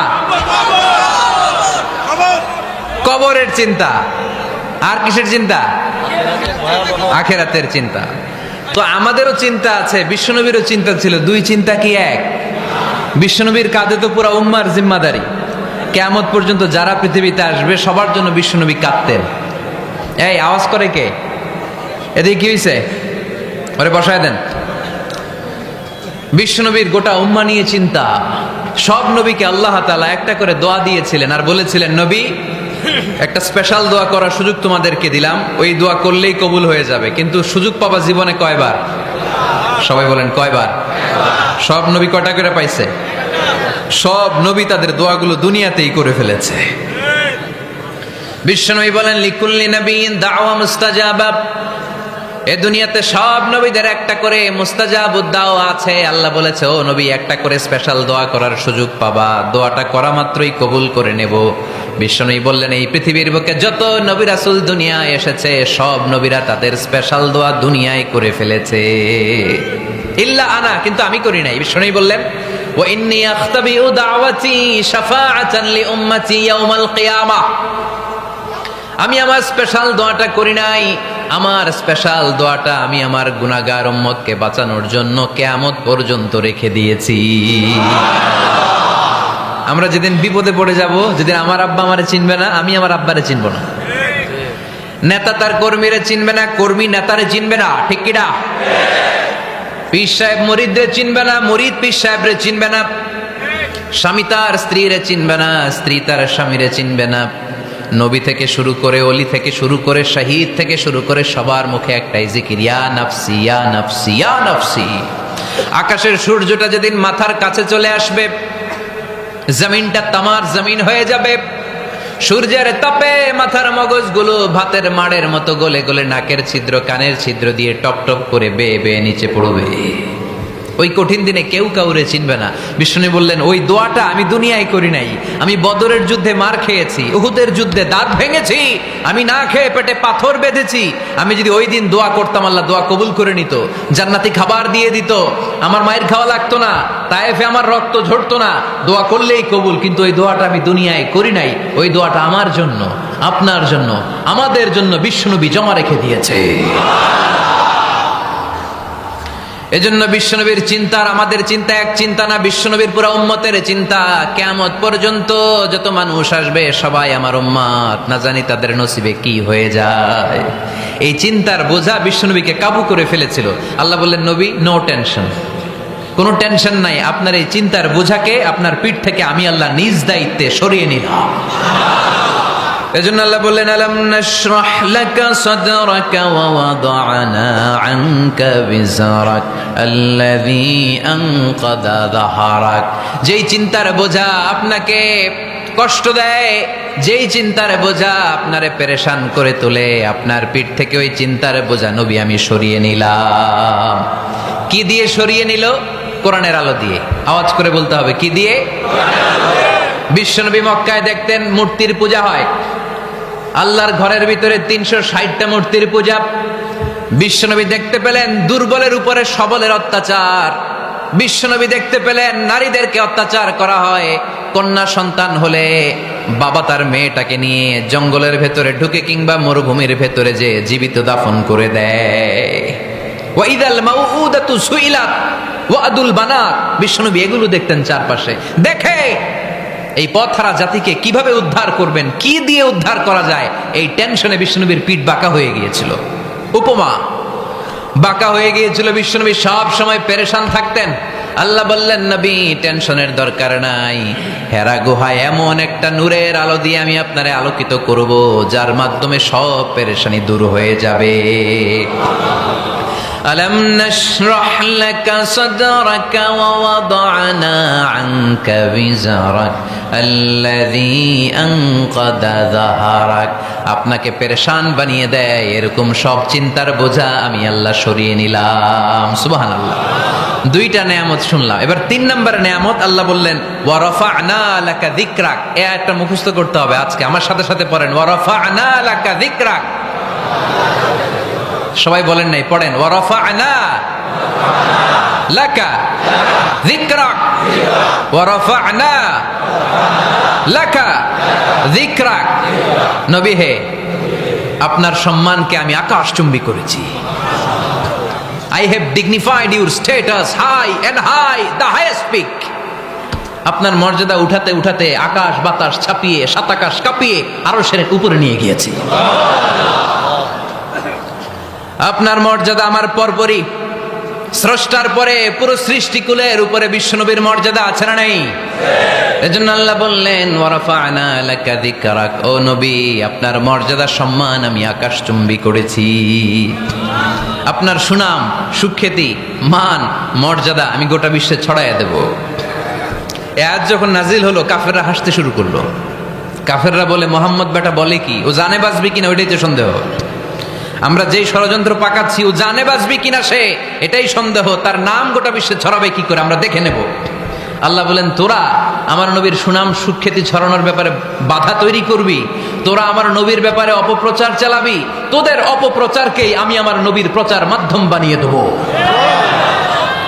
S1: কবরের চিন্তা। আর কিসের চিন্তা? আখিরাতের চিন্তা। তো আমাদেরও চিন্তা আছে, বিশ্বনবীরও চিন্তা ছিল। 2 চিন্তা কি এক? বিশ্বনবীর কাঁধে তো পুরা উম্মার জিম্মাদারি। কিয়ামত পর্যন্ত যারা পৃথিবীতে আসবে সবার জন্য বিশ্বনবী কাঁদতেন। এই আওয়াজ করে কে? এদিকে কি হয়েছে? ওরে বসায় দেন। বিশ্বনবীর গোটা উম্মা নিয়ে চিন্তা। সব নবীকে আল্লাহ তাআলা একটা করে দোয়া দিয়েছিলেন আর বলেছিলেন, নবী একটা স্পেশাল দোয়া করার সুযোগ তোমাদেরকে দিলাম, ওই দোয়া করলেই কবুল হয়ে যাবে। কিন্তু সুযোগ পাবা জীবনে কয়বার? সবাই বলেন কয়বার? সব নবী কয়টা করে পাইছে? সব নবী তাদের দোয়াগুলো দুনিয়াতেই করে ফেলেছে। বিশ্বনবী বলেন লিকুল্লি নবিয়্যিন দাওয়া মুস্তাজাবা। এ দুনিয়াতে সব নবীদের একটা করে মুস্তাজাবুদ দাওয়া আছে। আল্লাহ বলেছে, ও নবী একটা করে স্পেশাল দোয়া করার সুযোগ পাবা, দোয়াটা করা মাত্রই কবুল করে নেব। বিশ্বনবী বললেন, এই পৃথিবীর বুকে যত নবী রাসূল দুনিয়ায় এসেছে সব নবীরা তাদের স্পেশাল দোয়া দুনিয়ায় করে ফেলেছে, ইল্লা আনা, কিন্তু আমি করি নাই। বিশ্বনবী বললেন, ওয়া ইন্নী আখতাবিউ দাওয়াতি শাফাআতান লি উম্মতি ইয়াউমাল কিয়ামাহ। আমি আমার স্পেশাল দোয়াটা করি নাই। আমার স্পেশাল দোয়াটা আমি আমার গুনাহগার উম্মতকে বাঁচানোর জন্য কিয়ামত পর্যন্ত রেখে দিয়েছি। আমরা যেদিন বিপদে পড়ে যাব, যেদিন আমার আব্বা আমারে চিনবে না, আমি আমার আব্বারে চিনব না। নেতা তার কর্মীরে চিনবে না, কর্মী নেতারে চিনবে না, ঠিক কিনা? পীর সাহেব মুরিদরে চিনবে না, মুরিদ পীর সাহেবরে চিনবে না। স্বামী তার স্ত্রীরে চিনবে না, স্ত্রী তার স্বামীরে চিনবে না। নবী থেকে শুরু করে, অলি থেকে শুরু করে, শহীদ থেকে শুরু করে সবার মুখে একটাই জিকির, ইয়া নাফসি ইয়া নাফসি ইয়া নাফসি। আকাশের সূর্যটা যেদিন মাথার কাছে চলে আসবে, জমিনটা তামার জমিন হয়ে যাবে। সূর্যের তাপে মাথার মগজগুলো ভাতের মাড়ের মতো গলে গলে নাকের ছিদ্র, কানের ছিদ্র দিয়ে টপ টপ করে বেয়ে বেয়ে নিচে পড়বে। ওই কঠিন দিনে কেউ কাউরে চিনবে না। বিষ্ণু বললেন, ওই দোয়াটা আমি দুনিয়ায় করি নাই। আমি বদরের যুদ্ধে মার খেয়েছি, উহুদের যুদ্ধে দাঁত ভেঙেছি, আমি না খেয়ে পেটে পাথর বেঁধেছি। আমি যদি ওই দিন দোয়া করতাম, আল্লাহ দোয়া কবুল করে নিত, জান্নাতি খাবার দিয়ে দিত, আমার মায়ের খাওয়া লাগতো না, তায়েফে আমার রক্ত ঝরতো না, দোয়া করলেই কবুল। কিন্তু ওই দোয়াটা আমি দুনিয়ায় করি নাই। ওই দোয়াটা আমার জন্য, আপনার জন্য, আমাদের জন্য বিশ্বনবী জমা রেখে দিয়েছে। এজন্য বিশ্বনবীর চিন্তা আর আমাদের চিন্তা এক চিন্তা না। বিশ্বনবীর পুরা উম্মতের চিন্তা, কিয়ামত পর্যন্ত যত মানুষ আসবে সবাই আমার উম্মত, না জানি তাদের নসিবে কি হয়ে যায়। এই চিন্তার বোঝা বিশ্বনবীকে কাবু করে ফেলেছিল। আল্লাহ বললেন, নবী নো টেনশন, কোনো টেনশন নাই। আপনার এই চিন্তার বোঝাকে আপনার পিঠ থেকে আমি আল্লাহ নিজ দায়িত্বে সরিয়ে নিলাম। এজন্য আল্লাহ বললেন, আলাম নাশরাহ লাকা সাদরাকা ওয়া ওয়াদা'না আনকা বিজরাক আল্লাযী আনকাদা যাহরাক। যেই চিন্তার বোঝা আপনাকে কষ্ট দেয়, যেই চিন্তার বোঝা আপনারে পেরেশান করে তোলে, আপনার পিঠ থেকে ওই চিন্তার বোঝা নবী আমি সরিয়ে নিলাম। কি দিয়ে সরিয়ে নিল? কোরআনের আলো দিয়ে। আওয়াজ করে বলতে হবে, কি দিয়ে? বিশ্বনবী মক্কায় দেখতেন মূর্তির পূজা হয়। আল্লাহর ঘরের ভিতরে 360টা মূর্তির পূজা। বিশ্বনবী দেখতে পেলেন দুর্বলের উপরে সবলের অত্যাচার। বিশ্বনবী দেখতে পেলেন নারীদেরকে অত্যাচার করা হয়। কন্যা সন্তান হলে বাবা তার মেয়েটাকে নিয়ে জঙ্গলের ভেতরে ঢুকে কিংবা মরুভূমির ভেতরে যে জীবিত দাফন করে দেয়। ওয়া ইদাল মাউউদাতু সুইলাত ওয়াদুল বানাত। বিশ্বনবী এগুলো দেখতেন চারপাশে। দেখে এই পথহারা জাতিকে কিভাবে উদ্ধার করবেন, কি দিয়ে উদ্ধার করা যায়, এই টেনশনে বিশ্বনবীর পিঠ বাঁকা হয়ে গিয়েছিল। উপমা, বাঁকা হয়ে গিয়েছিল। বিশ্বনবী সব সময় পেরেশান থাকতেন। আল্লাহ বললেন, নবী টেনশনের দরকার নাই, হেরা গুহায় এমন একটা নূরের আলো দিয়ে আমি আপনারে আলোকিত করব, যার মাধ্যমে সব পেরেশানি দূর হয়ে যাবে। ألم نشرح لك صدرك ووضعنا عنك وزرك الذي أنقض ظهرك। আপনাকে পেরেশান বানিয়ে দেয় এরকম সব চিন্তার বোঝা আমি আল্লাহ সরিয়ে নিলাম। সুবহানাল্লাহ। দুইটা নেয়ামত শুনলাম, এবার 3 নম্বর নেয়ামত আল্লাহ বললেন ওয়া রাফা'না লাকা যিকরাক। এই আয়াতটা মুখস্থ করতে হবে আজকে, আমার সাথে সাথে পড়েন ওয়া রাফা'না লাকা যিকরাক। সবাই বলেন নাই, পড়েন ওয়া রাফা'না লাকা যিকরাক ওয়া রাফা'না লাকা যিকরাক। নবী হে, আপনার সম্মানকে আমি আকাশচুম্বী করেছি। I have dignified your status high and high, the highest peak. আপনার মর্যাদা উঠাতে উঠাতে আকাশ বাতাস ছাপিয়ে সাতাকাশ কাঁপিয়ে আরশের উপরে নিয়ে গিয়েছি। আপনার মর্যাদা আমার পরপরই, স্রষ্টার পরে পুরো সৃষ্টিকুলের উপরে বিশ্বনবীর মর্যাদা আছে না নাই? এজন্য আল্লাহ বললেন ওয়া রাফা'না লাকা যিকরাক। ও নবী, আপনার মর্যাদা সম্মান আমি আকাশচুম্বী করেছি। আপনার সুনাম সুখ্যাতি মান মর্যাদা আমি গোটা বিশ্বে ছড়াইয়া দেব। এ আয়াত যখন নাজিল হলো, কাফেররা হাসতে শুরু করলো। কাফেররা বলে, মোহাম্মদ বেটা বলে কি, ও জানে বাঁচবে কিনা ওইটাই তো সন্দেহ। আমরা যেই ষড়যন্ত্র পাকাচ্ছি ও জানে বাঁচবে কিনা সে এটাই সন্দেহ, তার নাম গোটা বিশ্বে ছড়াবে কি করে আমরা দেখে নেব। আল্লাহ বলেন, তোরা আমার নবীর সুনাম সুখ্যাতি ছড়ানোর ব্যাপারে বাধা তৈরি করবি, তোরা আমার নবীর ব্যাপারে অপপ্রচার চালাবি, তোদের অপপ্রচারকেই আমি আমার নবীর প্রচার মাধ্যম বানিয়ে দেব।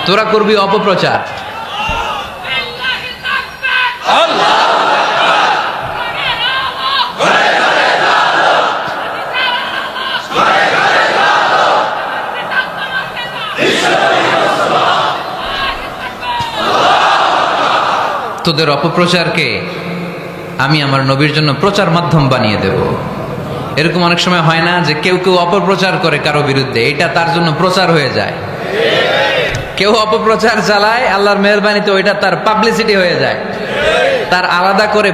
S1: তোরা করবি অপপ্রচার। তোদের অপপ্রচারকে আমি আমার নবীর জন্য প্রচার মাধ্যম বানিয়ে দেব। এরকম অনেক সময় হয় না যে কেউ কেউ অপপ্রচার করে কারো বিরুদ্ধে, এটা তার জন্য প্রচার হয়ে যায়। কেউ অপপ্রচার চালায়, আল্লাহর মেহেরবানিতে ওইটা তার পাবলিসিটি হয়ে যায়। তার আলাদা করে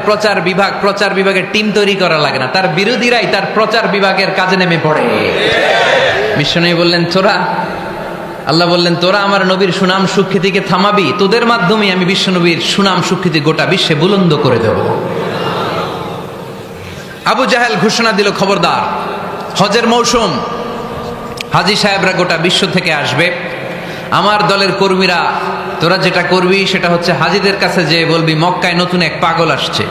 S1: প্রচার বিভাগের টিম তৈরি করা লাগে না, তার বিরোধীরাই তার প্রচার বিভাগের কাজে নেমে পড়ে। বিশ্বনবী বললেন তোরা, আল্লাহ বললেন তোরা আমার নবীর সুনাম সুখ্যাতিকে থামাবি, তোদের মাধ্যমে আমি বিশ্বনবীর সুনাম সুখ্যাতি গোটা বিশ্বে বুলন্দ করে দেব। আবু জাহেল ঘোষণা দিল, খবরদার, হজের মৌসুম, হাজী সাহেবরা গোটা বিশ্ব থেকে আসবে, আমার দলের কর্মীরা তোরা যেটা করবি সেটা হচ্ছে হাজীদের কাছে যে বলবি মক্কায় নতুন এক পাগল আসছে,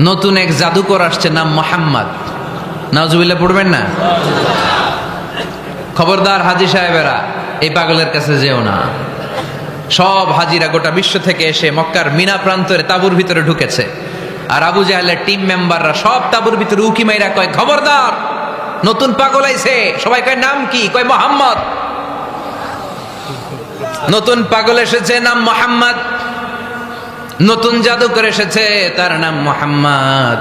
S1: নতুন এক জাদুকর আসছে, নাম মুহাম্মদ। নাউজুবিল্লাহ পড়বেন না? খবরদার হাজী সাহেবেরা, এই পাগলের কাছে যেও না। সব হাজিরা গোটা বিশ্ব থেকে এসে মক্কার মিনা প্রান্তরে তাঁবুর ভিতরে ঢুকেছে, আর আবু জাহেলের টিম মেম্বাররা সব তাঁবুর ভিতরে উকি মাইরা কয়, খবরদার, নতুন পাগল আইছে। সবাই কয় নাম কি? কয় মুহাম্মদ। নতুন পাগল এসেছে, নাম মুহাম্মদ। নতুন জাদুকর এসেছে, তার নাম মুহাম্মদ।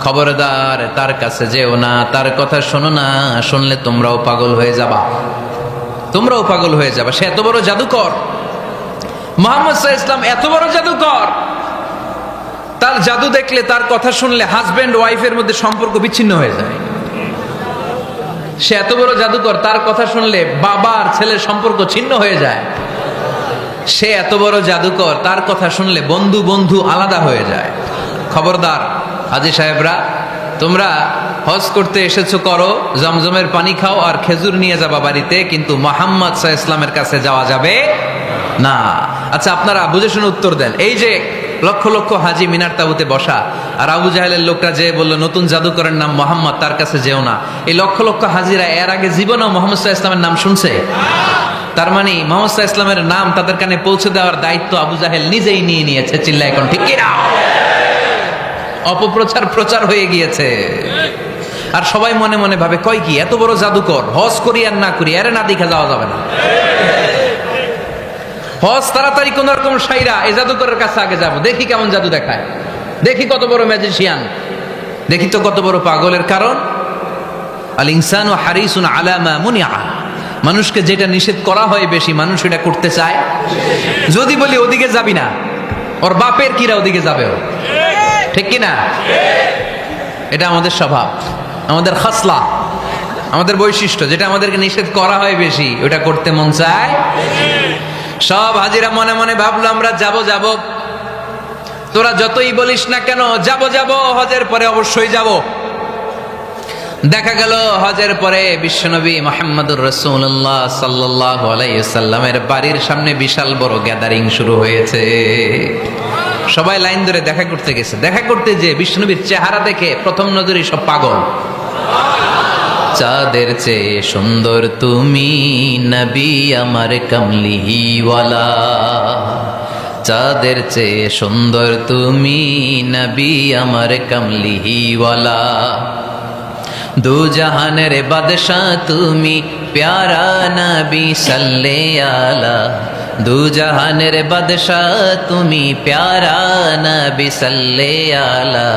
S1: খবরদার, তার কাছে যেও না, তার কথা শোনো না, শুনলে তোমরাও পাগল হয়ে যাবা, তোমরাও পাগল হয়ে যাবা। সে এত বড় জাদুকর, মুহাম্মদ সাল্লাল্লাহু আলাইহি ওয়াসাল্লাম এত বড় জাদুকর, তার জাদু দেখলে, তার কথা শুনলে হাজব্যান্ড ওয়াইফের মধ্যে সম্পর্ক বিচ্ছিন্ন হয়ে যায়। সে এত বড় জাদুকর, তার কথা শুনলে বাবা আর ছেলের সম্পর্ক ছিন্ন হয়ে যায়। সে এত বড় জাদুকর, তার কথা শুনলে বন্ধু বন্ধু আলাদা হয়ে যায়। খবরদার হাজী সাহেবরা, তোমরা হজ করতে এসেছো করো, জমজমের পানি খাও আর খেজুর নিয়ে যাবা বাড়িতে, কিন্তু মুহাম্মদ সাল্লাল্লাহু আলাইহি ওয়াসাল্লামের কাছে যাওয়া যাবে না। আচ্ছা, আপনারা বুঝে শুনে উত্তর দেন। এই যে লক্ষ লক্ষ হাজি মিনার তাবুতে বসা, আর আবু জাহেলের লোকটা যে বললো নতুন জাদুকরের নাম মুহাম্মদ, তার কাছে যেও না, এই লক্ষ লক্ষ হাজিরা এর আগে জীবনেও মুহাম্মদ সাল্লাল্লাহু আলাইহি ওয়াসাল্লামের নাম শুনছে? তার মানে মুহাম্মদ সাল্লাল্লাহু আলাইহি ওয়াসাল্লামের নাম তাদের কানে পৌঁছে দেওয়ার দায়িত্ব আবু জাহেল নিজেই নিয়ে নিয়েছে। চিল্লায় এখন ঠিক কিনা? অপপ্রচার প্রচার হয়ে গিয়েছে। আর সবাই মনে মনে ভাবে, কয় কি, এত বড় জাদুকর, হজ করি আর না করি, এর না দেখা যাওয়া যাবে না। হজ তাড়াতাড়ি কোন রকম সাইরা এই জাদুকরের কাছে আগে যাব, দেখি কেমন জাদু দেখায়, দেখি কত বড় ম্যাজিশিয়ান, দেখি তো কত বড় পাগলের। কারণ আল ইনসানু হারিসুন আলা মা মুনিআ, মানুষকে যেটা নিষেধ করা হয় বেশি, মানুষ এটা করতে চায়। যদি বলি ওদিকে যাবি না, ওর বাপের কিরা ওদিকে যাবে ও, ঠিক কিনা? এটা আমাদের স্বভাব, আমাদের খাসলা, আমাদের বৈশিষ্ট্য। যেটা আমাদেরকে নিষেধ করা হয় বেশি, ওটা করতে মন চায়। সব হাজিরা মনে মনে ভাবলো আমরা যাব যাব, তোরা যতই বলিস না কেন যাব যাব, হজের পরে অবশ্যই যাব। দেখা গেল হজের পরে বিশ্বনবী মুহাম্মদুর রাসূলুল্লাহ সাল্লাল্লাহু আলাইহি ওয়াসাল্লামের বাড়ির সামনে বিশাল বড় গ্যাদারিং শুরু হয়েছে। সবাই লাইন ধরে দেখা করতে গেছে। দেখা করতে যে বিশ্বনবীর চেহারা দেখে প্রথম নজরেই সব পাগল। চাঁদের চেয়ে সুন্দর তুমি নবী আমার কামলিওয়ালা, চাঁদের চেয়ে সুন্দর তুমি নবী আমার কামলিওয়ালা, দু জাহানের বাদশাহ তুমি প্যারা নবী সাল্লে আলা, দু জাহানের বাদশাহ তুমি প্যারা নবী সাল্লে আলা,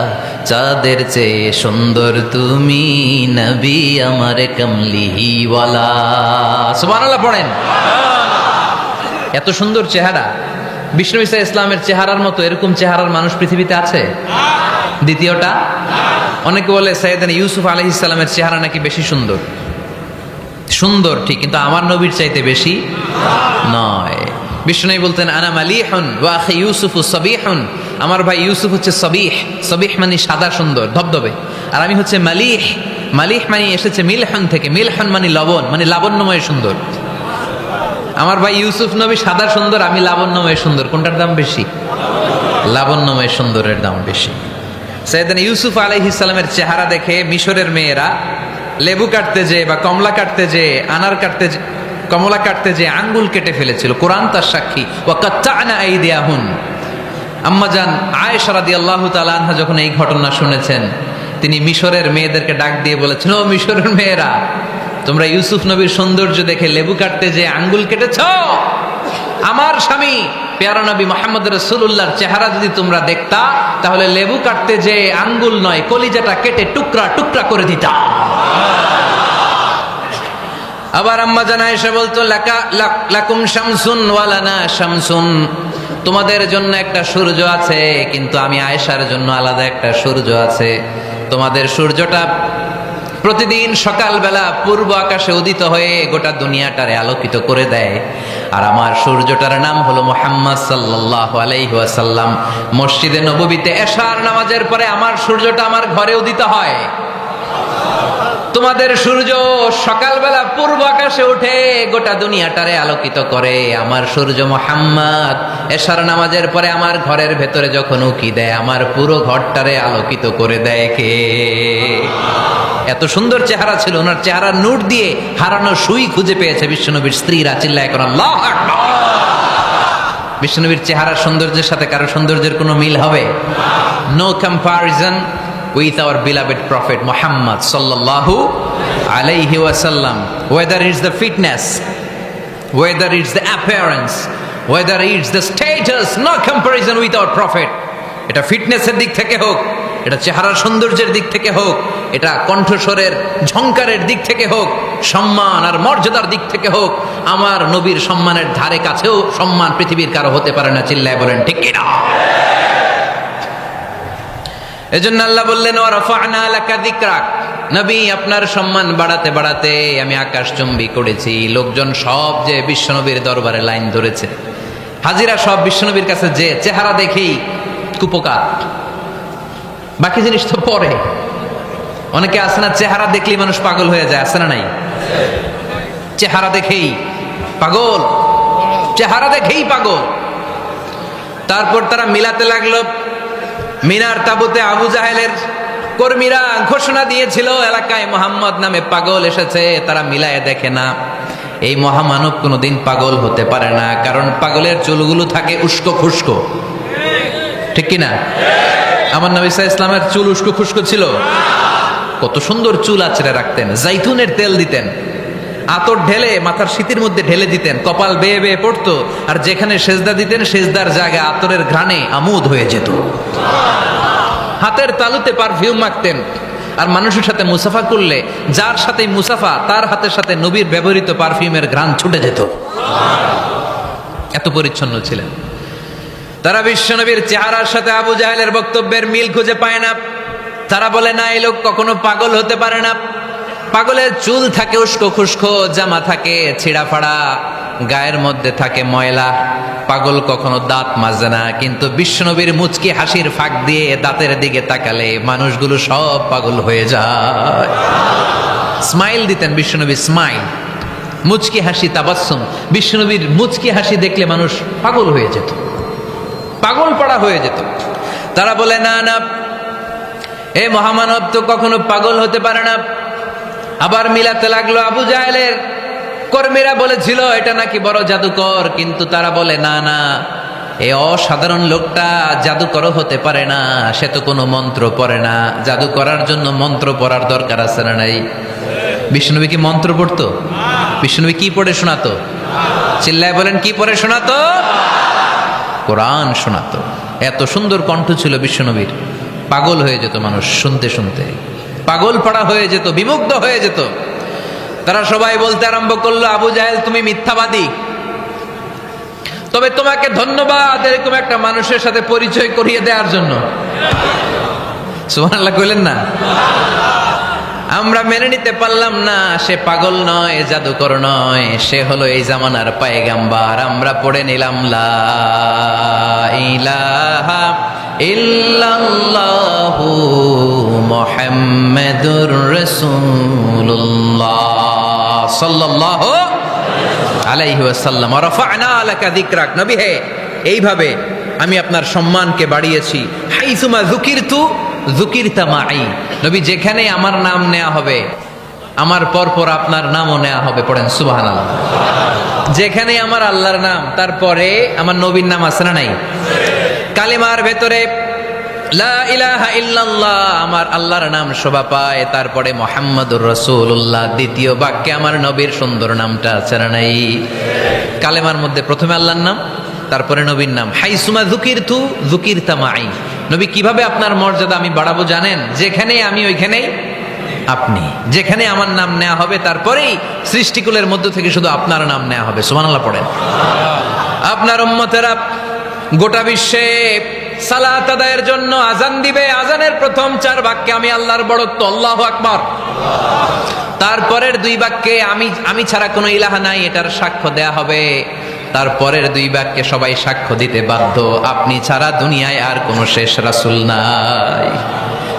S1: চাঁদের চেয়ে সুন্দর তুমি নবী আমার কামলিওয়ালা। সুবহানাল্লাহ পড়েন। এত সুন্দর চেহারা, বিষ্ণু ঈসা ইসলামের চেহারার মতো এরকম চেহারার মানুষ পৃথিবীতে আছে? দ্বিতীয়টা, অনেকে বলে সাইয়েদনা ইউসুফ আলাইহিস সালামের চেহারা নাকি বেশি সুন্দর। সুন্দর ঠিক, কিন্তু আমার নবীর চাইতে বেশি নয়। বিষ্ণু বলতেন আনা মালিহুন ওয়া আখি ইউসুফু সাবিহুন, আমার ভাই ইউসুফ হচ্ছে সাবিহ, সাবিহ মানে সাদা সুন্দর ধবধবে, আর আমি হচ্ছে মালিহ, মালিহ মানে এসেছে মিলহন থেকে, মিলহন মানে লবণ, মানে লাবণ্যময় সুন্দর। আমার ভাই ইউসুফ নবী সাদা সুন্দর, আমি লাবণ্যময় সুন্দর। কোনটার দাম বেশি? লাবণ্যময় সুন্দরের দাম বেশি। সাইয়েদনা ইউসুফ আলাইহিস সালামের চেহারা দেখে মিশরের মেয়েরা লেবু কাটতে যে বা কমলা কাটতে যে, আনার কাটতে যে, কমলা কাটতে যে আঙ্গুল কেটে ফেলেছিল। কোরআন তার সাক্ষী। ওয়া কাত্তা'না আইদিয়াহুন। আম্মাজান আয়েশা রাদিয়াল্লাহু তাআলা আনহা যখন এই ঘটনা শুনেছেন, তিনি মিশরের মেয়েদেরকে ডাক দিয়ে বলেছেন, ও মিশরের মেয়েরা, তোমরা ইউসুফ নবীর সৌন্দর্য দেখে লেবু কাটতে যে আঙ্গুল কেটেছ, আমার স্বামী প্যারা নবী মুহাম্মদ রাসূলুল্লাহর চেহারা যদি তোমরা দেখতা, তাহলে লেবু কাটতে যে আঙ্গুল নয়, কলিজাটা কেটে টুকরা টুকরা করে দিতা। আবার আম্মা জান আয়েশা বলতো, লাকুম শামসুন ওয়া লানা শামসুন, তোমাদের জন্য একটা সূর্য আছে, কিন্তু আমি আয়েশার জন্য আলাদা একটা সূর্য আছে। তোমাদের সূর্যটা প্রতিদিন সকালবেলা পূর্ব আকাশে উদিত হয়ে গোটা দুনিয়াটারে আলোকিত করে দেয়, আর আমার সূর্যটার নাম হলো মুহাম্মদ সাল্লাল্লাহু আলাইহি ওয়াসাল্লাম। মসজিদে নববীতে এশার নামাজের পরে আমার সূর্যটা আমার ঘরে উদিত হয়। তোমাদের সূর্য সকালবেলা পূর্ব আকাশে উঠে গোটা দুনিয়াটারে আলোকিত করে, আমার সূর্য মুহাম্মদ এশার নামাজের পরে আমার ঘরের ভেতরে যখন উকি দেয়, আমার পুরো ঘরটারে আলোকিত করে দেয় কে? এত সুন্দর চেহারা ছিল ওনার। চেহারার নূর দিয়ে হারানো সুই খুঁজে পেয়েছে বিশ্বনবীর স্ত্রীরা। চিল্লায় করেন আল্লাহু আকবার। বিশ্বনবীর চেহারার সৌন্দর্যের সাথে কারো সৌন্দর্যের কোনো মিল হবে? No comparison with our beloved prophet Muhammad sallallahu alayhi wasallam. Whether it's the fitness, whether it's the appearance, whether it's the status, no comparison with our prophet. এটা ফিটনেসের দিক থেকে হোক, এটা চেহারার সৌন্দর্যের দিক থেকে হোক, এটা কণ্ঠস্বরের ঝংকারের দিক থেকে হোক, সম্মান আর মর্যাদার দিক থেকে হোক, আমার নবীর সম্মানের ধারে কাছেও সম্মান পৃথিবীর কারো হতে পারে না। চিল্লায় বলেন ঠিক কিনা? এজন্য আল্লাহ বললেন, ওয়া রাফা'না লাকা যিকরাক, নবী আপনার সম্মান বাড়াতে বাড়াতে আমি আকাশচুম্বী করেছি। লোকজন সব যে বিশ্বনবীর দরবারে লাইন ধরেছে, হাজিরা সব বিশ্বনবীর কাছে যে চেহারা দেখেই কুপকার, বাকি জিনিস তো পরে। অনেকে আছে না, চেহারা দেখলেই মানুষ পাগল হয়ে যায়, আছে না নাই? চেহারা দেখেই পাগল, চেহারা দেখেই পাগল। তারপর তারা মিলাতে লাগলো। মিনার তাবুতে আবু জাহেলের কর্মীরা ঘোষণা দিয়েছিল, এলাকায় মোহাম্মদ নামে পাগল এসেছে। তারা মিলায় দেখে না, এই মহামানব কোনোদিন পাগল হতে পারে না, কারণ পাগলের চুলগুলো থাকে উস্কো খুস্কো, ঠিক কিনা? আমার নবী সাল্লাল্লাহু আলাইহি ইসলামের চুল উস্কো খুস্কো ছিল? কত সুন্দর চুল আঁচড়ে রাখতেন, জাইতুনের তেল দিতেন, আতর ঢেলে মাথার শীতের মধ্যে ঢেলে দিতেন, কপাল বেয়ে বেয়ে পড়তো, আর যেখানে সেজদা দিতেন সেজদার জায়গায় আতরের ঘ্রাণে আমোদ হয়ে যেত। হাতের তালুতে পারফিউম মাখতেন, আর মানুষের সাথে মুসাফা করলে যার সাথে মুসাফা তার হাতের সাথে নবীর ব্যবহৃত পারফিউমের ঘ্রাণ ছুটে যেত। এত পরিচ্ছন্ন ছিলেন তারা। বিশ্বনবীর চেহারার সাথে আবু জাহেলের বক্তব্যের মিল খুঁজে পায় না। তারা বলে না, এই লোক কখনো পাগল হতে পারে না। পাগলের চুল থাকে উস্কো খুস্কো, জামা থাকে ছিঁড়া ফাড়া, গায়ের মধ্যে থাকে ময়লা। পাগল কখনো দাঁত মাজে না, কিন্তু বিশ্বনবীর মুচকি হাসির ফাঁক দিয়ে দাঁতের দিকে তাকালে মানুষগুলো সব পাগল হয়ে যায়। স্মাইল দিতেন বিশ্বনবী, স্মাইল, মুচকি হাসি, তাবাসসুম। বিশ্বনবীর মুচকি হাসি দেখলে মানুষ পাগল হয়ে যেত, পাগল পাড়া হয়ে যেত। তারা বলে না না, এ মহামানব তো কখনো পাগল হতে পারে না। আবার মিলাতে লাগলো আবু জাহেলের কর্মীরা বলেছিল এটা নাকি বড় জাদুকর, কিন্তু তারা বলে না না, এ অসাধারণ লোকটা জাদুকরও হতে পারে না, সে তো কোনো মন্ত্র পড়ে না। জাদু করার জন্য মন্ত্র পড়ার দরকার আছে না নাই? বিষ্ণুনবী কি মন্ত্র পড়তো? বিষ্ণুনবী কি পড়ে শোনাতো? চিল্লায় বলেন, কি পড়ে শোনাতো? কোরআন শোনাতো। এত সুন্দর কণ্ঠ ছিল বিশ্বনবীর, পাগল হয়ে যেত মানুষ শুনতে শুনতে, পাগল পাড়া হয়ে যেত, বিমুগ্ধ হয়ে যেত। তারা সবাই বলতে আরম্ভ করলো, আবু জাহেল তুমি মিথ্যাবাদী, তবে তোমাকে ধন্যবাদ এরকম একটা মানুষের সাথে পরিচয় করিয়ে দেওয়ার জন্য। সুবহানাল্লাহ কইলেন না? আমরা মেনে নিতে পারলাম না সে পাগল নয়, জাদুকর নয়, সে হলো এই জামানার পয়গাম্বার। আমরা পড়ে নিলাম লা ইলাহা ইল্লাল্লাহু মুহাম্মাদুর রাসূলুল্লাহ সাল্লাল্লাহু আলাইহি ওয়াসাল্লাম। ওয়া রাফা'না লাকা যিকরাক। নবী হে, এইভাবে আমি আপনার সম্মানকে বাড়িয়েছি। হাইসুমা যুকিরতু যুকিরতা মাই। নবী, যেখানে আমার নাম নেওয়া হবে আমার পরপর আপনার নামও নেওয়া হবে। পড়েন সুবহানাল্লাহ। যেখানে আমার আল্লাহর নাম, তারপরে আমার নবীর নাম আছে না নাই? কালিমার ভেতরে লা ইলাহা ইল্লাল্লাহ আমার আল্লাহর নাম শোভা পায়, তারপরে মুহাম্মাদুর রাসূলুল্লাহ দ্বিতীয় বাক্যে আমার নবীর সুন্দর নামটা আছে না নাই? কালেমার মধ্যে প্রথমে আল্লাহর নাম, তারপরে নবীর নাম। হাইসুমা যুকিরতু যুকিরতা মাই। নবী, কিভাবে আপনার মর্যাদা আমি বাড়াবো জানেন? যেখানে আমি ওইখানেই আপনি। যেখানে আমার নাম নেওয়া হবে তারপরেই সৃষ্টিকুলের মধ্য থেকে শুধু আপনার নাম নেওয়া হবে। সুবহানাল্লাহ পড়েন। আপনার উম্মতেরা গোটা বিশ্বে সালাত আদায়ের জন্য আজান দিবে। আজানের প্রথম 4 বাক্যে আমি আল্লাহর বড়ত্ব, আল্লাহু আকবার। তারপরের 2 বাক্যে আমি ছাড়া কোনো ইলাহা নাই, এটার সাক্ষ্য দেয়া হবে। তারপরের 2 বাক্যে সবাই সাক্ষ্য দিতে বাধ্য, আপনি ছাড়া দুনিয়ায় আর কোনো শেষ রাসূল নাই।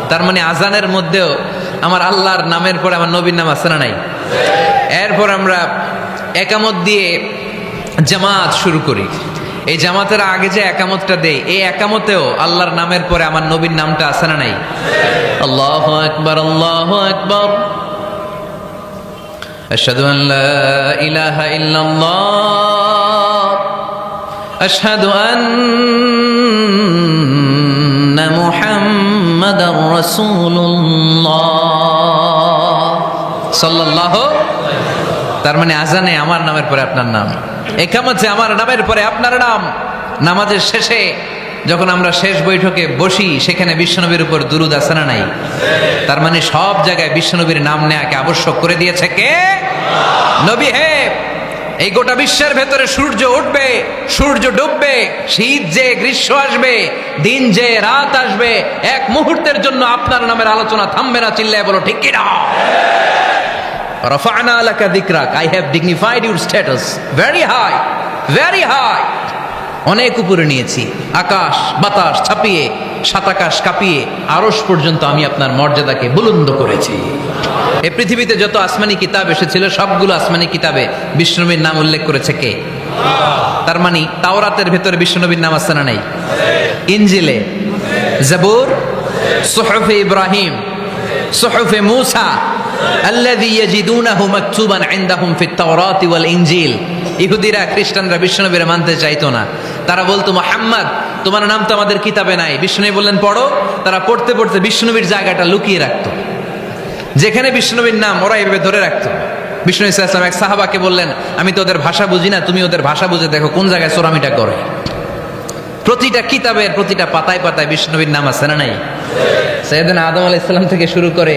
S1: তার মানে আজানের মধ্যেও আমার আল্লাহর নামের পরে আমার নবীর নাম আছে না নাই? এরপর আমরা একামত দিয়ে জামাত শুরু করি। এই জামাতের আগে যে একামতটা দেই, এই একামতেও আল্লাহর নামের পরে আমার নবীর নামটা আছে না নাই? আল্লাহু আকবার, আল্লাহু আকবার, আশহাদু আন লা ইলাহা ইল্লাল্লাহ, আশহাদু আন্না মুহাম্মাদার রাসূলুল্লাহ সাল্লাল্লাহু। তার মানে আজানে আমার নামের পরে আপনার নাম, একামতে আমার নামের পরে আপনার নাম। নামাজের শেষে যখন আমরা শেষ বৈঠকে বসি, সেখানে বিশ্বনবীর উপর দুরূদ আছে না নাই? তার মানে সব জায়গায় বিশ্বনবীর নাম নেওয়াকে আবশ্যক করে দিয়েছে কে? নবী হে, এই গোটা বিশ্বের ভেতরে সূর্য উঠবে, সূর্য ডুববে, শীত যে গ্রীষ্ম আসবে, দিন যে রাত আসবে, এক মুহূর্তের জন্য আপনার নামের আলোচনা থামবে না। চিল্লায় বলো ঠিক কি না? রাফা'না লাকা যিকরাক, I have dignified your status very high, very high। অনেক উপরে নিয়েছি, আকাশ বাতাস ছাপিয়ে, সাত আকাশ কাঁপিয়ে আরশ পর্যন্ত আমি আপনার মর্যাদাকে বুলন্দ করেছি। এই পৃথিবীতে যত আসমানি কিতাব এসেছিল সবগুলো আসমানি কিতাবে বিষ্ণুনবীর নাম উল্লেখ করেছে কে? তার মানে তাওরাতের ভেতরে বিষ্ণুনবীর নাম আছে না নাই? ইনজিলে, জাবুর, সুহুফে ইব্রাহিম, সুহুফে মূসা, আল্লাযী ইয়াজিদুনাহু মাকতুবান ইনদাহুম ফিত তাওরাতি ওয়াল ইনজিল। ইহুদিরা খ্রিস্টানরা বিষ্ণুনবীর মানতে চাইতো না। তারা বলতো, মুহাম্মদ তোমার নাম তো আমাদের কিতাবে নাই। বিষ্ণুনবী বললেন পড়ো। তারা পড়তে পড়তে বিষ্ণুনবীর জায়গাটা লুকিয়ে রাখতো। যেখানে বিষ্ণুনবীর নাম ওরা এইভাবে ধরে রাখতো। বিষ্ণু ইসা ইসলাম এক সাহাবাকে বললেন, আমি তো ওদের ভাষা বুঝি না, তুমি ওদের ভাষা বুঝে দেখো কোন জায়গায় চোরামিটা করে। প্রতিটা কিতাবের প্রতিটা পাতায় পাতায় বিষ্ণুনবীর নাম আছে না নাই? সাইয়েদনা আদম আলাইহিস সালাম থেকে শুরু করে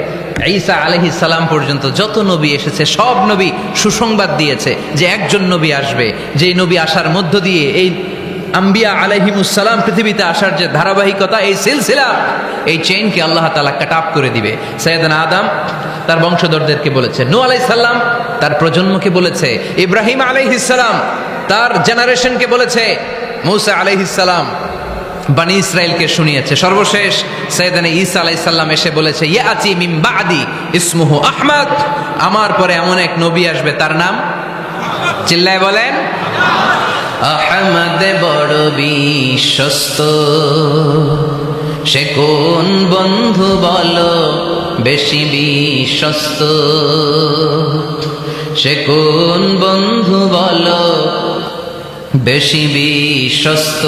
S1: ঈসা আলাইহিস সালাম পর্যন্ত যত নবী এসেছে সব নবী সুসংবাদ দিয়েছে যে একজন নবী আসবে, যেই নবী আসার মধ্য দিয়ে এই আম্বিয়া আলাইহিমুস সালাম পৃথিবীতে আসার যে ধারাবাহিকতা, এই সিলসিলা, এই চেইনকে আল্লাহ তাআলা কাট অফ করে দিবে। সাইয়েদনা আদম তার বংশধরদেরকে বলেছে, নূহ আলাইহিস সালাম তার প্রজন্মকে বলেছে, ইব্রাহিম আলাইহিস সালাম তার জেনারেশনকে বলেছে, মূসা আলাইহিস সালাম বনি ইসরাইলকে শুনিয়েছে। সর্বশেষ সাইয়েদনা ঈসা আলাইহিস সালাম এসে বলেছে, ইয়াতি মিন বাদি ইসমুহু আহমদ, আমার পরে এমন এক নবী আসবে তার নাম, চিল্লায় বলেন, আহমদ বড় বিশ্বস্ত, সে কোন বন্ধু বলো বেশি বিশ্বস্ত, সে কোন বন্ধু বলো বেশি বিশ্বস্ত,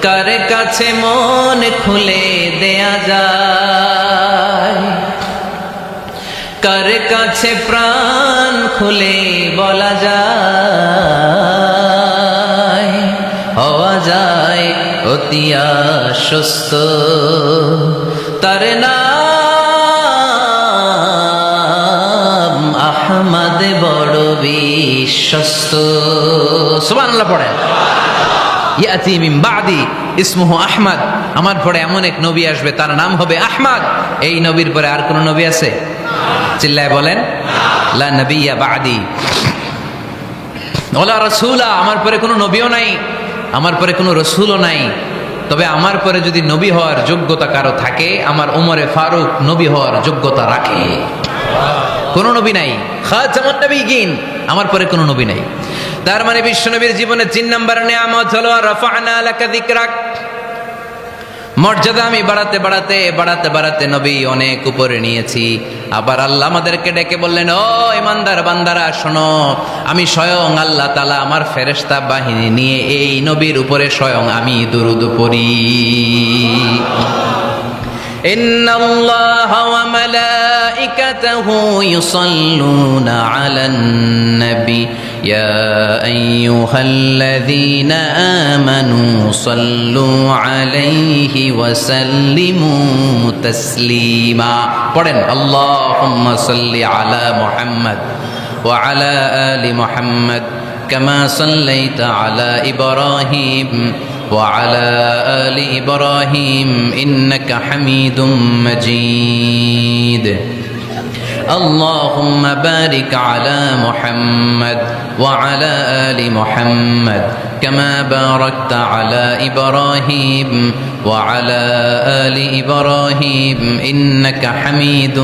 S1: কার কাছে মন খুলে দেয়া যায়, কার কাছে প্রাণ খুলে বলা যায়, হওয়া যায় অতি আশ্বস্ত, তার নাম আহমদ বড় বিশ্বস্ত। সুবহানাল্লাহ পড়েন। ইয়াতি মিন বাদি ইসমুহু আহমদ, আমার পরে এমন এক নবী আসবে তার নাম হবে আহমদ। এই নবীর পরে আর কোন নবী আছে? চিল্লায় বলেন, লা নবিয়্যা বাদি ওয়ালা রাসূলা, আমার পরে কোনো নবীও নাই, আমার পরে কোনো রাসূলও নাই। তবে আমার পরে যদি নবী হওয়ার যোগ্যতা কারো থাকে, আমার ওমরে ফারুক নবী হওয়ার যোগ্যতা রাখে। কোন নবী নাই, খাতামুন নবিয়্যিন, আমার পরে কোনো নবী নাই। তার মানে বিশ্বনবীর জীবনে 3 নম্বর নিয়ামত হলো রাফা'না লাকা যিকরাক, মর্যাদা আমি বাড়াতে বাড়াতে বাড়াতে বাড়াতে নবী অনেক উপরে নিয়েছি। আবার আল্লাহ আমাদেরকে ডেকে বললেন, ও ইমানদার বান্দারা শোনো, আমি স্বয়ং আল্লাহ তাআলা আমার ফেরেশতা বাহিনী নিয়ে এই নবীর উপরে স্বয়ং আমি দুরূদ পড়ি। ইন্নাল্লাহা ওয়া মালাইকাতাহু ইউসাল্লুনা আলান নবী ইয়া আইয়ুহাল্লাযীনা আমানু সাল্লু আলাইহি ওয়া সাল্লিমু তাসলিমা। পড়েন, আল্লাহুম্মা সাল্লি আলা মুহাম্মদ ওয়া আলা আলি মুহাম্মদ কামা সাল্লাইতা আলা ইব্রাহিম وعلى آل إبراهيم إنك حميد مجيد اللهم بارك على محمد وعلى آل محمد كما باركت على إبراهيم وعلى آل إبراهيم إنك حميد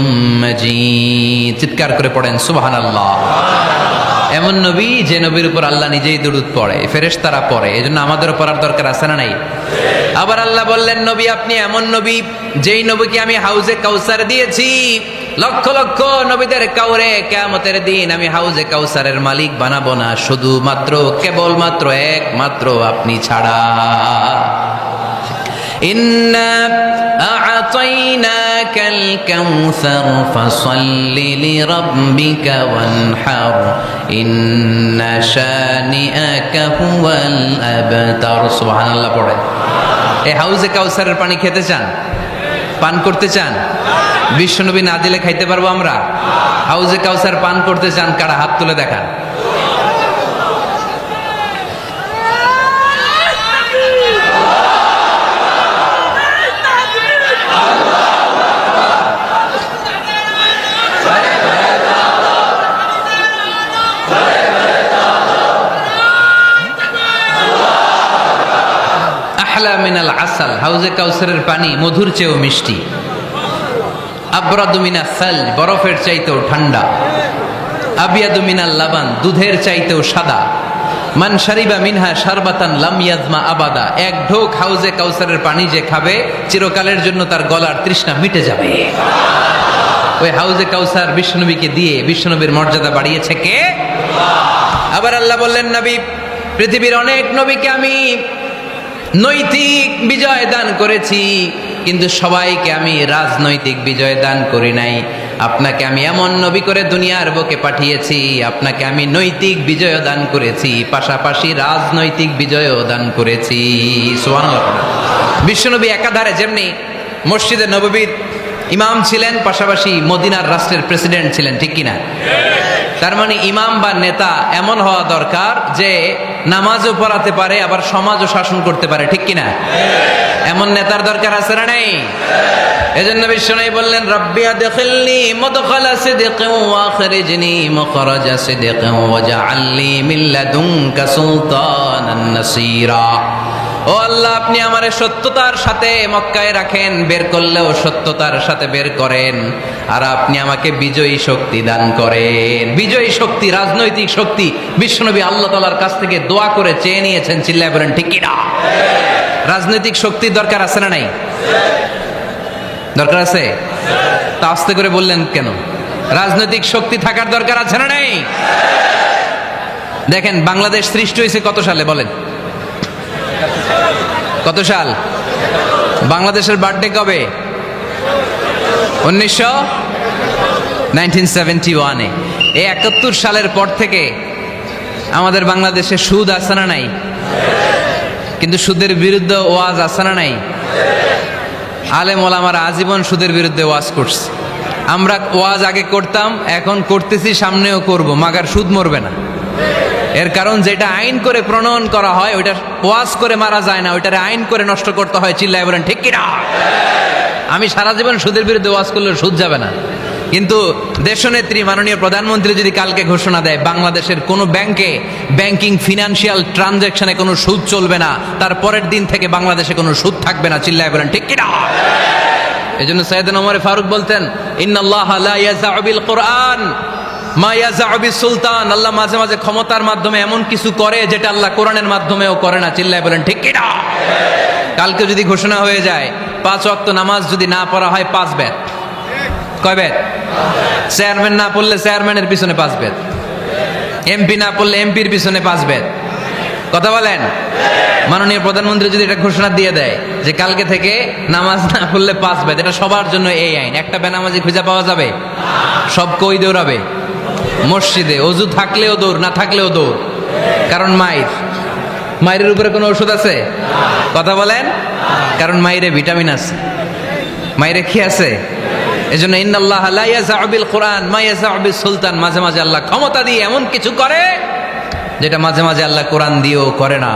S1: مجيد চিৎকার করে পড়েন সুবহানাল্লাহ। এমন নবী যে নবীর উপর আল্লাহ নিজেই দুরূদ পড়ে, ফেরেশতারা পড়ে, এজন্য আমাদেরও পড়ার দরকার আছে না নাই? আবার আল্লাহ বললেন, নবী আপনি এমন নবী যেই নবীকে আমি হাউজে কাউসার দিয়েছি, লক্ষ লক্ষ নবীদের কাউরে কিয়ামতের দিন আমি হাউজে কাউসারের মালিক বানাবো না, শুধুমাত্র কেবলমাত্র একমাত্র আপনি ছাড়া। ইন্না আ'তাইনাকাল কাউসার ফাসাল্লি লিরাব্বিকা ওয়ানহার ইন্না শানিআকা হুয়াল আবতার। সুবহানাল্লাহ পড়ে। এই হাউজে কাউসারের পানি খেতে চান, পান করতে চান? বিশ্বনবী না দিলে খাইতে পারবো আমরা? হাউজে কাউসার পান করতে চান কারা? হাত তুলে দেখান। আহলা মিনাল আসাল, হাউজে কাউসারের পানি মধুর চেয়েও মিষ্টি। আবরাদু মিনাস সালজ, বরফের চাইতেও ঠান্ডা। আবিয়াদু মিনাল লাবান, দুধের চাইতেও সাদা। মান শারিবা মিনহা শারবাতান লাম ইয়াজমা আবাদা, এক ঢোক হাউজে কাউসারের পানি যে খাবে চিরকালের জন্য তার গলার তৃষ্ণা মিটে যাবে। ওই হাউজে কাউসার বিশ্বনবীকে দিয়ে বিশ্বনবীর মর্যাদা বাড়িয়েছে কে? আবার আল্লাহ বললেন, নবী পৃথিবীর অনেক নবীকে আমি নৈতিক বিজয় দান করেছি, কিন্তু সবাইকে আমি রাজনৈতিক বিজয় দান করি নাই। আপনাকে আমি এমন নবী করে দুনিয়ার বুকে পাঠিয়েছি, আপনাকে আমি নৈতিক বিজয় দান করেছি, পাশাপাশি রাজনৈতিক বিজয় দান করেছি। সুবহানাল্লাহ। বিশ্বনবী একাধারে যেমনি মসজিদে নববীর ইমাম ছিলেন, পাশাপাশি মদিনার রাষ্ট্রের প্রেসিডেন্ট ছিলেন, ঠিক কিনা? তার মানে ইমাম বা নেতা এমন হওয়া দরকার যে নামাজও পড়াতে পারে, আবার সমাজও শাসন করতে পারে, ঠিক কিনা? এমন নেতার দরকার আছে না নাই? এজন্য বিশ্বনবী বললেন, রব্বি আদখিলনি মুদখালা সিদকিন ওয়া আখরিজনি মুখরাজা সিদকিন ওয়াজআলনি মিন লাদুনকা সুলতানান নাসীরা। ও আল্লাহ, আপনি আমারে সত্যতার সাথে মক্কায় রাখেন, বের করলেও সত্যতার সাথে বের করেন, আর আপনি আমাকে বিজয়ী শক্তি দান করেন। বিজয়ী শক্তি, রাজনৈতিক শক্তি বিশ্বনবী আল্লাহ তাআলার কাছ থেকে দোয়া করে চেয়ে নিয়েছেন। চিল্লায় বলেন ঠিক কিনা? রাজনৈতিক শক্তির দরকার আছে না নাই? দরকার আছে? তা আস্তে করে বললেন কেন? রাজনৈতিক শক্তি থাকার দরকার আছে না নাই? দেখেন, বাংলাদেশ সৃষ্টি হয়েছে কত সালে বলেন? কত সাল? বাংলাদেশের বার্থডে কবে? 1971-এ। এই 71 সালের পর থেকে আমাদের বাংলাদেশে সুদ আছে না নাই? কিন্তু সুদের বিরুদ্ধে ওয়াজ আছে না নাই? আলেম ওলামারা আজীবন সুদের বিরুদ্ধে ওয়াজ করছে। আমরা ওয়াজ আগে করতাম, এখন করতেছি, সামনেও করব, মাগার সুদ মরবে না। এর কারণ যেটা আইন করে প্রণয়ন করা হয় ওইটা ওয়াজ করে মারা যায় না, ওইটারে আইন করে নষ্ট করতে হয়। চিল্লায় বলেন ঠিক কিনা? আমি সারা জীবন সুদের বিরুদ্ধে ওয়াজ করলে সুদ যাবে না, কিন্তু দেশনেত্রী মাননীয় প্রধানমন্ত্রী যদি কালকে ঘোষণা দেয় বাংলাদেশের কোনো ব্যাংকে ব্যাংকিং ফিনান্সিয়াল ট্রানজাকশনে কোনো সুদ চলবে না, তার পরের দিন থেকে বাংলাদেশে কোনো সুদ থাকবে না। চিল্লায় বলেন ঠিক কিনা? এজন্য সাইয়েদনা ওমর ফারুক বলতেন, ইন্নাল্লাহা লা ইয়াযাউ বিল কুরআন মা ইয়াযাউ বিস সুলতান। আল্লাহ মাঝে মাঝে ক্ষমতার মাধ্যমে এমন কিছু করে যেটা আল্লাহ কোরআনের মাধ্যমেও করে না। চিল্লায় বলেন ঠিক কিনা? কালকে যদি ঘোষণা হয়ে যায় 5 ওয়াক্ত নামাজ যদি না পড়া হয় 5 বেত। কয় বেত? চেয়ারম্যান না পড়লে চেয়ারম্যানের পিছনে 5 বেত, এমপি না পড়লে এমপির পিছনে 5 বেত। কথা বলেন? মাননীয় প্রধানমন্ত্রী যদি এটা ঘোষণা দিয়ে দেয় যে কালকে থেকে নামাজ না পড়লে 5 বেত, এটা সবার জন্য এই আইন। একটা বেনামাজি খুঁজে পাওয়া যাবে? সব কই দৌড়াবে মসজিদে, অজু থাকলেও দৌড়, না থাকলেও দৌড়। কারণ মায়ের উপরে কোনো ওষুধ আছে? কথা বলেন? কারণ মায়েরে ভিটামিন আছে, মায়েরে কি আছে? এজন্য ইন্নাল্লাহা লা ইয়াযাউ বিল কুরআন মা ইয়াযাউ বিস সুলতান। মাঝে মাঝে আল্লাহ ক্ষমতা দিয়ে এমন কিছু করে যেটা মাঝে মাঝে আল্লাহ কোরআন দিয়েও করে না।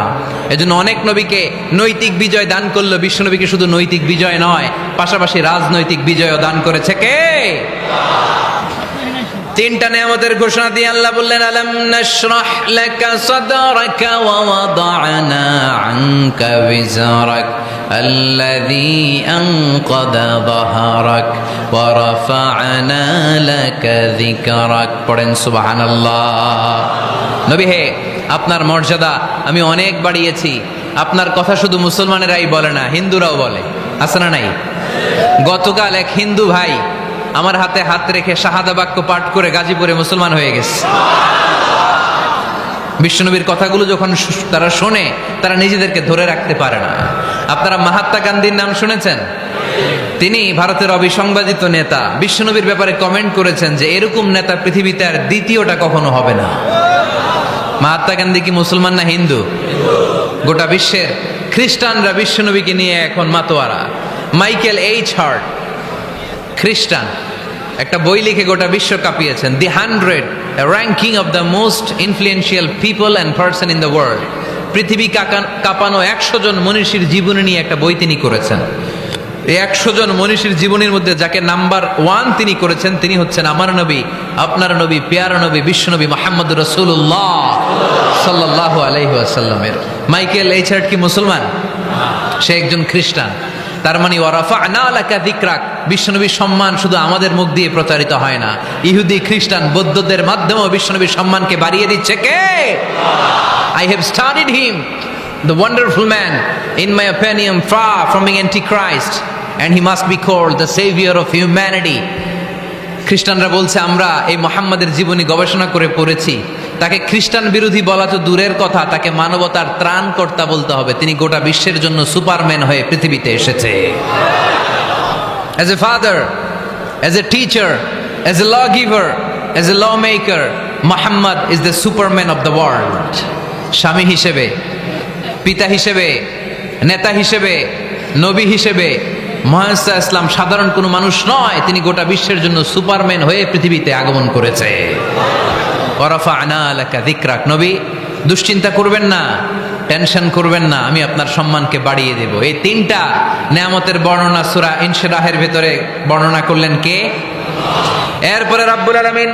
S1: এজন্য অনেক নবীকে নৈতিক বিজয় দান করলো। বিশ্বনবীকে শুধু নৈতিক বিজয় নয়, পাশাপাশি রাজনৈতিক বিজয়ও দান করেছে কে? 3টা নিয়ামতের ঘোষণা দিয়ে আল্লাহ বললেন, আলাম নাশরাহ লাকা সাদরাকা ওয়া ওয়াদা'না আনকা বিজরাক আল্লাযী আনকাদা যাহরাক ওয়া রাফা'না লাকা যিকরাক। পড়েন সুবহানাল্লাহ। নবী হে, আপনার মর্যাদা আমি অনেক বাড়িয়েছি। আপনার কথা শুধু মুসলমানেরাই বলে না, হিন্দুরাও বলে। আছে না নাই? গতকাল এক হিন্দু ভাই আমার হাতে হাত রেখে শাহাদা বাক্য পাঠ করে গাজীপুরে মুসলমান হয়ে গেছে। বিশ্বনবীর কথাগুলো যখন তারা শোনে, তারা নিজেদেরকে ধরে রাখতে পারে না। আপনারা মহাত্মা গান্ধীর নাম শুনেছেন? তিনি ভারতের অবিসংবাদিত নেতা। বিশ্বনবীর ব্যাপারে কমেন্ট করেছেন যে এরকম নেতা পৃথিবীতে আর দ্বিতীয়টা কখনো হবে না। মহাত্মা গান্ধী কি মুসলমান না হিন্দু? গোটা বিশ্বের খ্রিস্টানরা বিশ্বনবীকে নিয়ে এখন মাতোয়ারা। মাইকেল এইচ হার্ট খ্রিস্টান, একটা বই লিখে গোটা বিশ্ব কাঁপিয়েছেন, দি 100 ranking of the most influential people and person in the world. পৃথিবী কাঁপানো 100 জন মনীষীর জীবনী নিয়ে একটা বই তিনি করেছেন। এই 100 জন মনীষীর জীবনীর মধ্যে যাকে নাম্বার 1 তিনি করেছেন, তিনি হচ্ছেন আমার নবী, আপনার নবী, পেয়ারা নবী, বিশ্বনবী মুহাম্মদুর রাসূলুল্লাহ সাল্লাল্লাহু আলাইহি ওয়াসাল্লামের। মাইকেল এইচ হার্ট কি মুসলমান? সে একজন খ্রিস্টান। তার মানে ওয়ারাফা'না লাকা যিকরাক, বিশ্বনবীর সম্মান শুধু আমাদের মুখ দিয়ে প্রচারিত হয় না, ইহুদি, খ্রিস্টান, বৌদ্ধদের মাধ্যমেও বিশ্বনবীর সম্মানকে বাড়িয়ে দিচ্ছে কে? I have studied him, the wonderful man, in my opinion, far from being antichrist, and he must be called the savior of humanity. খ্রিস্টানরা বলছে আমরা এই মুহাম্মাদের জীবনী গবেষণা করে পড়েছি, তাকে খ্রিস্টান বিরোধী বলা তো দূরের কথা, তাকে মানবতার ত্রাণকর্তা বলতে হবে। তিনি গোটা বিশ্বের জন্য সুপারম্যান হয়ে পৃথিবীতে এসেছে। As a father, as a teacher, As a lawgiver, as a lawmaker, Muhammad is the superman of the world. স্বামী হিসেবে, পিতা হিসেবে, নেতা হিসেবে, নবী হিসেবে মুহাম্মদ ইসলাম সাধারণ কোনো মানুষ নয়, তিনি গোটা বিশ্বের জন্য সুপারম্যান হয়ে পৃথিবীতে আগমন করেছে। ওয়ারাফা'না লাকা যিকরাক, নবী দুশ্চিন্তা করবেন না, টেনশন করবেন না, আমি আপনার সম্মানকে বাড়িয়ে দেব। এই তিনটা নেয়ামতের বর্ণনা সূরা ইনশিরাহের ভেতরে বর্ণনা করলেন কে? এরপরে রাব্বুল আলামিন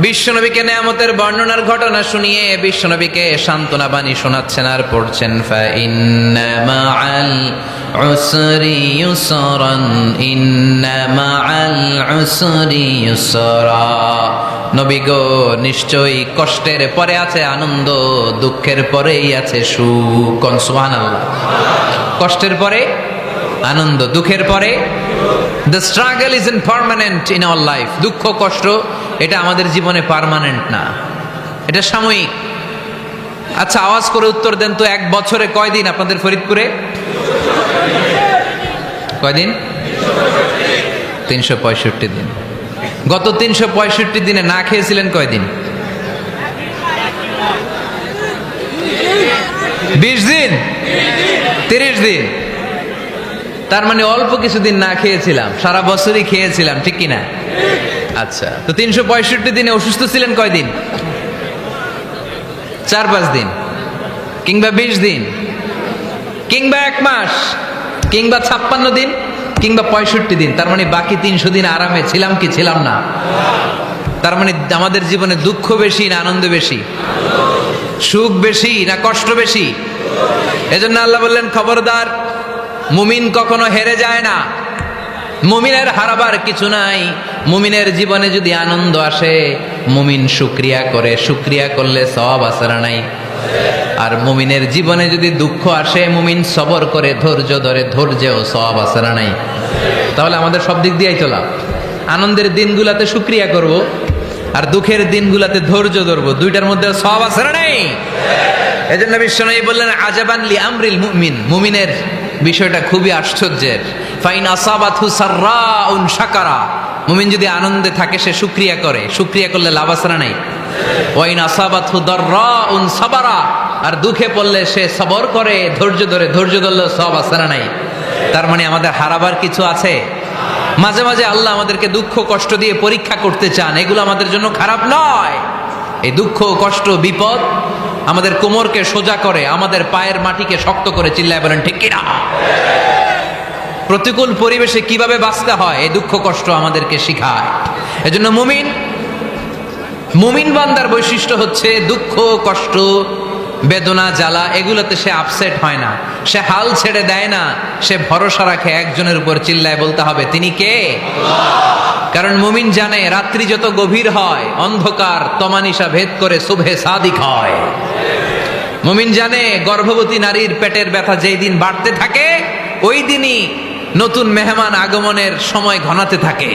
S1: বিশ্বনবীকে নেয়ামতের বর্ণনার ঘটনা শুনিয়ে বিশ্বনবীকে সান্ত্বনা বাণী শোনাচ্ছেন আর পড়ছেন, ফা ইন্না মাআল উসরি ইউসরান, ইন্না মাআল উসরি ইউসরা। নবী গো, নিশ্চয়ই কষ্টের পরে আছে আনন্দ, দুঃখের পরেই আছে সুখ। সুবহানাল্লাহ। কষ্টের পরে আনন্দ, দুঃখের পরে। The struggle isn't permanent in our life. দুঃখ কষ্ট এটা আমাদের জীবনে পার্মানেন্ট না, এটা সাময়িক। আচ্ছা, আওয়াজ করে উত্তর দেন তো, এক বছরে কয়দিন আপনাদের ফরিদপুরে? কয়দিন? 365 দিন। গত 365 দিনে না খেয়েছিলেন কয়দিন? 20 দিন, 30 দিন। তার মানে অল্প কিছুদিন না খেয়েছিলাম, সারা বছরই খেয়েছিলাম, ঠিক কিনা? আচ্ছা, তো 365 দিনে অসুস্থ ছিলেন কয়দিন? 4-5 দিন, কিংবা 20 দিন, কিংবা 1 মাস, কিংবা 56 দিন, কিংবা 65 দিন। তার মানে বাকি 300 দিন আরামে ছিলাম কি ছিলাম না? তার মানে আমাদের জীবনে দুঃখ বেশি না আনন্দ বেশি? সুখ বেশি না কষ্ট বেশি? এজন্য আল্লাহ বললেন, খবরদার, মুমিন কখনো হেরে যায় না, মুমিনের হারাবার কিছু নাই। মুমিনের জীবনে যদি আনন্দ আসে, মুমিন শুকরিয়া করে, শুকরিয়া করলে সওয়াব আছে না নাই? আর মুমিনের জীবনে যদি দুঃখ আসে, মুমিন সবর করে, ধৈর্য ধরে, ধৈর্যেও সওয়াব আছে না নাই? তাহলে আমাদের সব দিক দিয়েই তো লাভ। আনন্দের দিনগুলাতে শুকরিয়া করব, আর দুঃখের দিনগুলাতে ধৈর্য ধরবো, দুইটার মধ্যে সওয়াব আছে না নাই? এজন্য বিশ্বনবী বললেন, আজাবান লি আমরিল মুমিন, মুমিনের বিষয়টা খুবই আশ্চর্যের। ফাইন আসাবাতহু সাররাউন শাকারা, মুমিন যদি আনন্দে থাকে সে শুকরিয়া করে, শুকরিয়া করলে লাভ আছে না নাই? ওয়াইন আসাবাতহু দাররাউন সাবারা, আর দুঃখে পড়লে সে সবর করে, ধৈর্য ধরে, ধৈর্য ধরলে সব আছে না নাই? তার মানে আমাদের হারাবার কিছু আছে। মাঝে মাঝে আল্লাহ আমাদেরকে দুঃখ কষ্ট দিয়ে পরীক্ষা করতে চান, এগুলো আমাদের জন্য খারাপ নয়। এই দুঃখ কষ্ট বিপদ আমাদের কোমরকে সোজা করে, আমাদের পায়ের মাটিকে শক্ত করে, চিল্লায় বলেন ঠিক কিনা? প্রতিকূল পরিবেশে কিভাবে বাঁচতে হয় এই দুঃখ কষ্ট আমাদেরকে শিখায়। এজন্য মুমিন বান্দার বৈশিষ্ট্য হচ্ছে দুঃখ কষ্ট বেদনা জ্বালা এগুলোতে সে আপসেট হয় না, সে হাল ছেড়ে দেয় না, সে ভরসা রাখে একজনের উপর, চিল্লায় বলতে হবে তিনি কে? কারণ মুমিন জানে রাত্রি যত গভীর হয়, অন্ধকার তমানিসা ভেদ করে সুবহে সাদিক হয়। মুমিন জানে গর্ভবতী নারীর পেটের ব্যথা যেই দিন বাড়তে থাকে, ওই দিনই নতুন মেহমান আগমনের সময় ঘনাতে থাকে।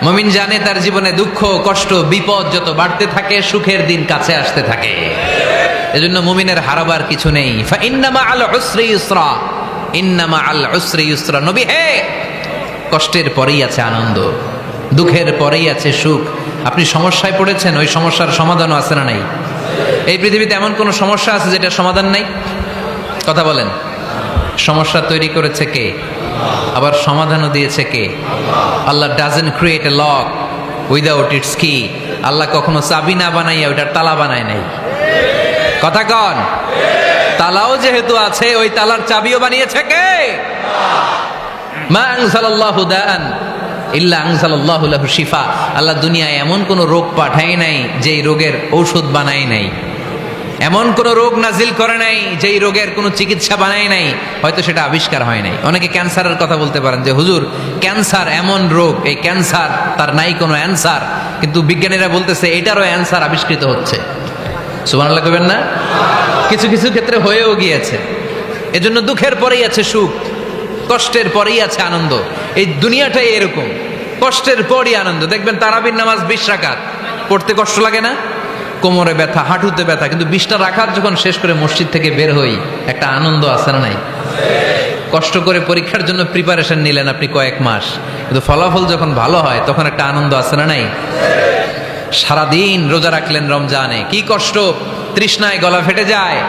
S1: মুমিন জানে তার জীবনে দুঃখ কষ্ট বিপদ যত বাড়তে থাকে, সুখের দিন কাছে আসতে থাকে। এজন্য মুমিনের হারাবার কিছু নেই। ফা ইন্না মাআল উসরি ইউসরা, ইন্না মাআল উসরি ইউসরা। নবী হে, কষ্টের পরেই আছে আনন্দ, দুঃখের পরেই আছে সুখ। আপনি সমস্যায় পড়েছেন, ওই সমস্যার সমাধানও আছে না নাই? এই পৃথিবীতে এমন কোন সমস্যা আছে যেটা সমাধান নাই? কথা বলেন। সমস্যা তৈরি করেছে কে? আবার সমাধানও দিয়েছে কে? Allah doesn't create a lock without its key. Allah কখনো চাবি না বানাইয়া ওইটার তালা বানায় নাই। কথা কন। তালাও যেহেতু আছে, ওই তালার চাবিও বানিয়েছে কে? মা আনজালাল্লাহু দাআন ইল্লা আনজালাল্লাহু লাহু শিফা। আল্লাহ দুনিয়ায় এমন কোন রোগ পাঠায় নাই যেই রোগের ঔষধ বানায় নাই, এমন কোন রোগ নাজিল করে নাই যেই রোগের কোনো চিকিৎসা বানায় নাই, হয়তো সেটা আবিষ্কার হয় নাই। অনেকে ক্যান্সারের কথা বলতে পারেন যে হুজুর ক্যান্সার এমন রোগ, এই ক্যান্সার তার নাই কোনো অ্যান্সার, কিন্তু বিজ্ঞানীরা বলতেছে এটারও অ্যান্সার আবিষ্কৃত হচ্ছে। সুবহানাল্লাহ কইবেন না? কিছু কিছু ক্ষেত্রে হয়েও গিয়েছে। এজন্য দুঃখের পরেই আছে সুখ, কষ্টের পরেই আছে আনন্দ। এই দুনিয়াটাই এরকম, কষ্টের পরই আনন্দ। দেখবেন তারাবির নামাজ 20 রাকাত পড়তে কষ্ট লাগে না? কোমরে ব্যথা, হাঁটুতে ব্যথা, কিন্তু 20টা রাকাত যখন শেষ করে মসজিদ থেকে বের হই, একটা আনন্দ আছে না নাই? কষ্ট করে পরীক্ষার জন্য প্রিপারেশন নিলেন আপনি কয়েক মাস, কিন্তু ফলাফল যখন ভালো হয় তখন একটা আনন্দ আছে না নাই? সারাদিন রোজা রাখলেন রমজানে, কি কষ্ট, তৃষ্ণায় গলা ফেটে যায়,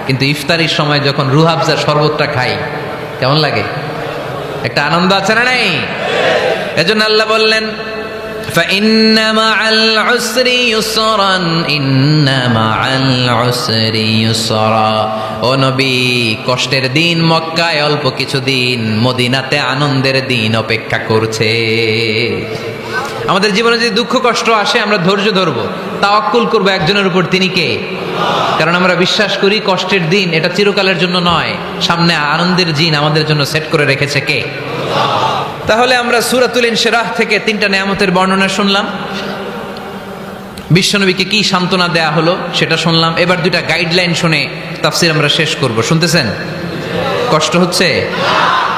S1: কিন্তু ইফতারির সময় যখন রুহাবজা শরবতটা খাই কেমন লাগে? একটা আনন্দ আছে না নাই? এজন্য আল্লাহ বললেন فإن مع العسر يسرا إن مع العسر يسرا ও নবী, কষ্টের দিন মক্কায় অল্প কিছুদিন, মদিনাতে আনন্দের দিন অপেক্ষা করছে। আমাদের জীবনে যদি দুঃখ কষ্ট আসে আমরা ধৈর্য ধরবো, তাওয়াক্কুল করবো একজনের উপর, তিনি কে? কারণ আমরা বিশ্বাস করি কষ্টের দিন এটা চিরকালের জন্য নয়, সামনে আনন্দের দিন আমাদের জন্য সেট করে রেখেছে কে? তাহলে আমরা সূরাতুল ইনশিরাহ থেকে 3টা নেয়ামতের বর্ণনা শুনলাম, বিশ্বনবীকে কি সান্ত্বনা দেয়া হলো সেটা শুনলাম। এবার 2টা গাইডলাইন শুনে তাফসীর আমরা শেষ করব। শুনতেছেন? কষ্ট হচ্ছে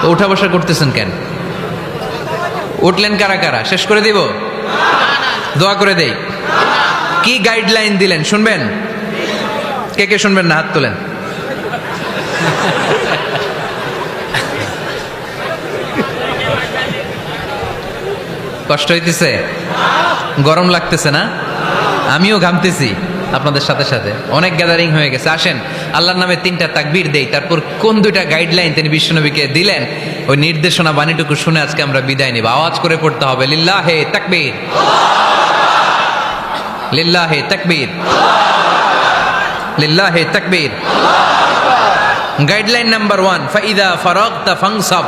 S1: তো উঠা বসা করতেছেন কেন? উঠলেন কারা কারা? শেষ করে দিব? দোয়া করে দেই। কি গাইডলাইন দিলেন শুনবেন? কে কে শুনবেন না? হাত তোলেন। কষ্ট হইতেছে? গরম লাগতেছে না? আমিও ঘামতেছি আপনাদের সাথে সাথে, অনেক গ্যাদারিং হয়ে গেছে। আসেন আল্লাহর নামে 3টা তাকবীর দেই, তারপর কোন 2টা গাইডলাইন তিনি বিশ্বনবীকে দিলেন ওই নির্দেশনা বাণীটুকু শুনে আজকে আমরা বিদায় নিব। আওয়াজ করে পড়তে হবে লিল্লাহে তাকবীর, লিল্লাহে তাকবীর, লিল্লাহে তাকবীর। গাইডলাইন নাম্বার 1, ফাইদা ফারাগতা ফানসাব।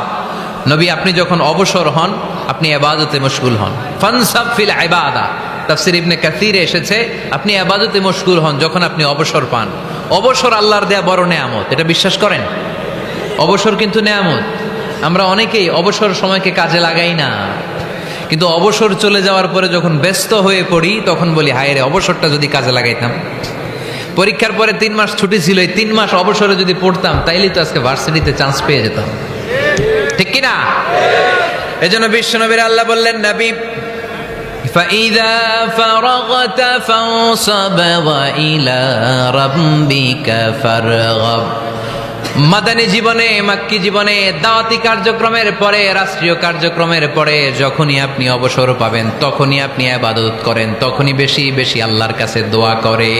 S1: নবী আপনি যখন অবসর হন আপনি ইবাদতে মশগুল হন। ফানসাব ফিল ইবাদা, তাফসীর ইবনে কাসিরে এসেছে আপনি ইবাদতে মশগুল হন যখন আপনি অবসর পান। অবসর আল্লাহর দেয়া বড় নেয়ামত, এটা বিশ্বাস করেন? অবসর কিন্তু নেয়ামত। আমরা অনেকেই অবসর সময়কে কাজে লাগাই না, কিন্তু অবসর চলে যাওয়ার পরে যখন ব্যস্ত হয়ে পড়ি তখন বলি হায় রে, অবসরটা যদি কাজে লাগাইতাম। পরীক্ষার পরে 3 মাস ছুটি ছিল, এই 3 মাস অবসরে যদি পড়তাম তাইলেই তো আজকে ভার্সিটিতে চান্স পেয়ে যেতাম, ঠিক কিনা? এজন্য বিশ্বনবীর আল্লাহ বললেন নবী فَإِذَا فَرَغْتَ فَانصَبْ وَإِلَى رَبِّكَ فَارْغَب। মাদানী জীবনে, মাক্কি জীবনে, দাওয়াতি কার্যক্রমের পরে, রাষ্ট্রীয় কার্যক্রমের পরে যখনই আপনি অবসর পাবেন তখনই আপনি ইবাদত করেন, তখনই বেশি বেশি আল্লাহর কাছে দোয়া করে।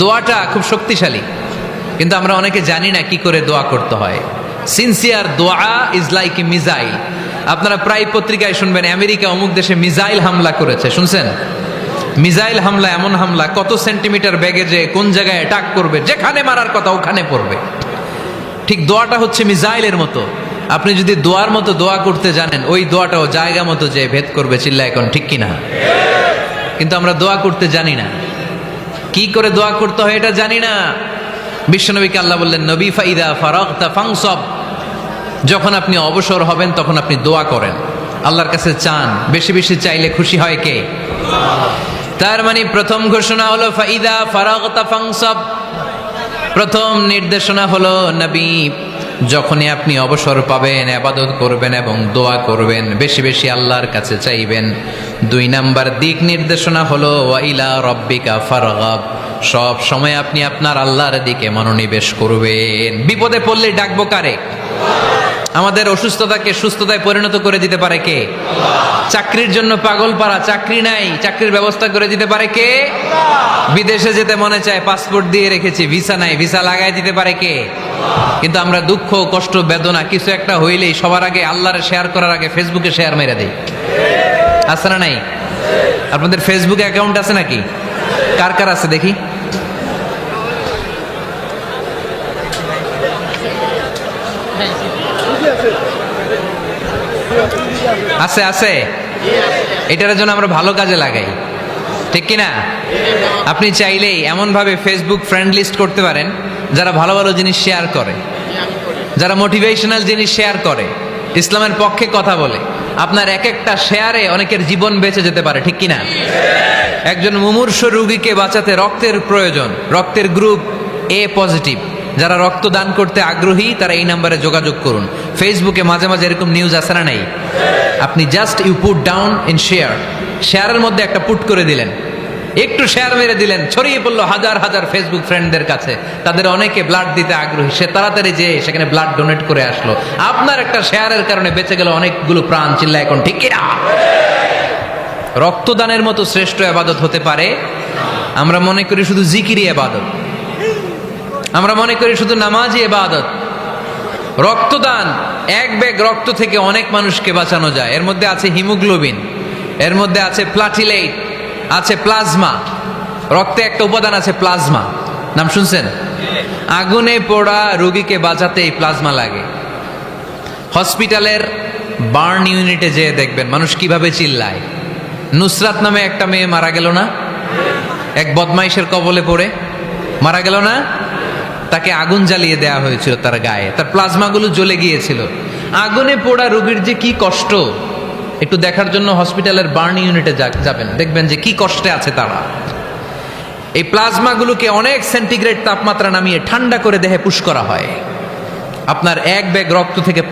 S1: দোয়াটা খুব শক্তিশালী, কিন্তু আমরা অনেকে জানি না কি করে দোয়া করতে হয়। সিনসিয়ার দোয়া ইজ লাইক এ মিসাইল। আপনারা প্রায় পত্রিকায় শুনবেন আমেরিকা অমুক দেশে মিসাইল হামলা করেছে, শুনছেন? মিসাইল হামলা এমন হামলা, কত সেন্টিমিটার বেগে যে কোন জায়গায় অ্যাটাক করবে, যেখানে মারার কথা ওখানে পড়বে। ঠিক দোয়াটা হচ্ছে মিসাইলের মতো। আপনি যদি দোয়ার মতো দোয়া করতে জানেন, ওই দোয়াটাও জায়গা মতো যে ভেদ করবে। চিল্লা এখন ঠিক কিনা? কিন্তু আমরা দোয়া করতে জানি না, কি করে দোয়া করতে হয় এটা জানি না। বিশ্বনবীকে আল্লাহ বললেন নবী ফাইদা ফারাগতা ফানসাব, যখন আপনি অবসর হবেন তখন আপনি দোয়া করেন, আল্লাহর কাছে চান। বেশি বেশি চাইলে খুশি হয় কে? তার মানে প্রথম ঘোষণা হলো ফাইদা ফারাগতা ফানসাব। প্রথম নির্দেশনা হলো নবী যখনই আপনি অবসর পাবেন ইবাদত করবেন এবং দোয়া করবেন, বেশি বেশি আল্লাহর কাছে চাইবেন। 2 নাম্বার দিক নির্দেশনা হলো ওয়া ইলা রাব্বিকা ফারগাব, সব সময় আপনি আপনার আল্লাহর দিকে মনোনিবেশ করবেন। বিপদে পড়লে ডাকবো কারে? আমাদের অসুস্থতাকে সুস্থতায় পরিণত করে দিতে পারে কে? চাকরির জন্য পাগল পারা, চাকরি নাই, চাকরির ব্যবস্থা করে দিতে পারে কে? বিদেশে যেতে মনে চায়, পাসপোর্ট দিয়ে রেখেছি, ভিসা নাই, ভিসা লাগাই দিতে পারে কে? কিন্তু আমরা দুঃখ কষ্ট বেদনা কিছু একটা হইলেই সবার আগে আল্লাহরে শেয়ার করার আগে ফেসবুকে শেয়ার মেরে দেই। আছে না নাই? আপনাদের ফেসবুকে অ্যাকাউন্ট আছে নাকি? কার কার আছে দেখি? আছে আছে। এটার জন্য আমরা ভালো কাজে লাগাই, ঠিক কিনা? আপনি চাইলেই এমন ভাবে ফেসবুক ফ্রেন্ড লিস্ট করতে পারেন যারা ভালো ভালো জিনিস শেয়ার করে, যারা মোটিভেশনাল জিনিস শেয়ার করে, ইসলামের পক্ষে কথা বলে। আপনার এক একটা শেয়ারে অনেকের জীবন বেঁচে যেতে পারে, ঠিক কিনা? একজন মুমূর্ষ রোগীকে বাঁচাতে রক্তের প্রয়োজন, রক্তের গ্রুপ এ পজিটিভ। যারা রক্ত দান করতে আগ্রহী তারা এই নাম্বারে যোগাযোগ করুন। ফেসবুকে মাঝে মাঝে এরকম নিউজ আসে না নাই? আপনি just you put down in share, শেয়ারের মধ্যে একটা পুট করে দিলেন, একটু শেয়ার মেরে দিলেন, ছড়িয়ে পড়লো হাজার হাজার ফেসবুক ফ্রেন্ডদের কাছে, তাদের অনেকে ব্লাড দিতে আগ্রহী, সে তাড়াতাড়ি যেয়ে সেখানে ব্লাড ডোনেট করে আসলো। আপনার একটা শেয়ারের কারণে বেঁচে গেল অনেকগুলো প্রাণ। চিল্লা এখন ঠিক কিনা? রক্তদানের মতো শ্রেষ্ঠ ইবাদত হতে পারে? আমরা মনে করি শুধু জিকিরি ইবাদত, আমরা মনে করি শুধু নামাজি ইবাদত। রক্তদান, এক ব্যাগ রক্ত থেকে অনেক মানুষকে বাঁচানো যায়। এর মধ্যে আছে হিমোগ্লোবিন, এর মধ্যে আছে প্লাটিলেট, আছে প্লাজমা। রক্তে একটা উপাদান আছে প্লাজমা, নাম শুনছেন? আগুনে পোড়া রোগীকে বাঁচাতে এই প্লাজমা লাগে। হসপিটালের বার্ন ইউনিটে যেয়ে দেখবেন মানুষ কিভাবে চিল্লায়। নুসরাত নামে একটা মেয়ে মারা গেল না, এক বদমাইশের কবলে পড়ে মারা গেল না? তাকে আগুন জ্বালিয়ে দেয়া হয়েছিল তার গায়ে, তার প্লাজমাগুলো জ্বলে গিয়েছিল। আগুনে পোড়া রোগীর যে কি কষ্ট, একটু দেখার জন্য হসপিটালের বার্ন ইউনিটে যাবেন, দেখবেন যে কি কষ্টে আছে তারা। এই প্লাজমাগুলোকে অনেক সেন্টিগ্রেড তাপমাত্রা নামিয়ে ঠান্ডা করে দেহে পুশ করা হয়। আপনার এক ব্যাগ রক্ত থেকে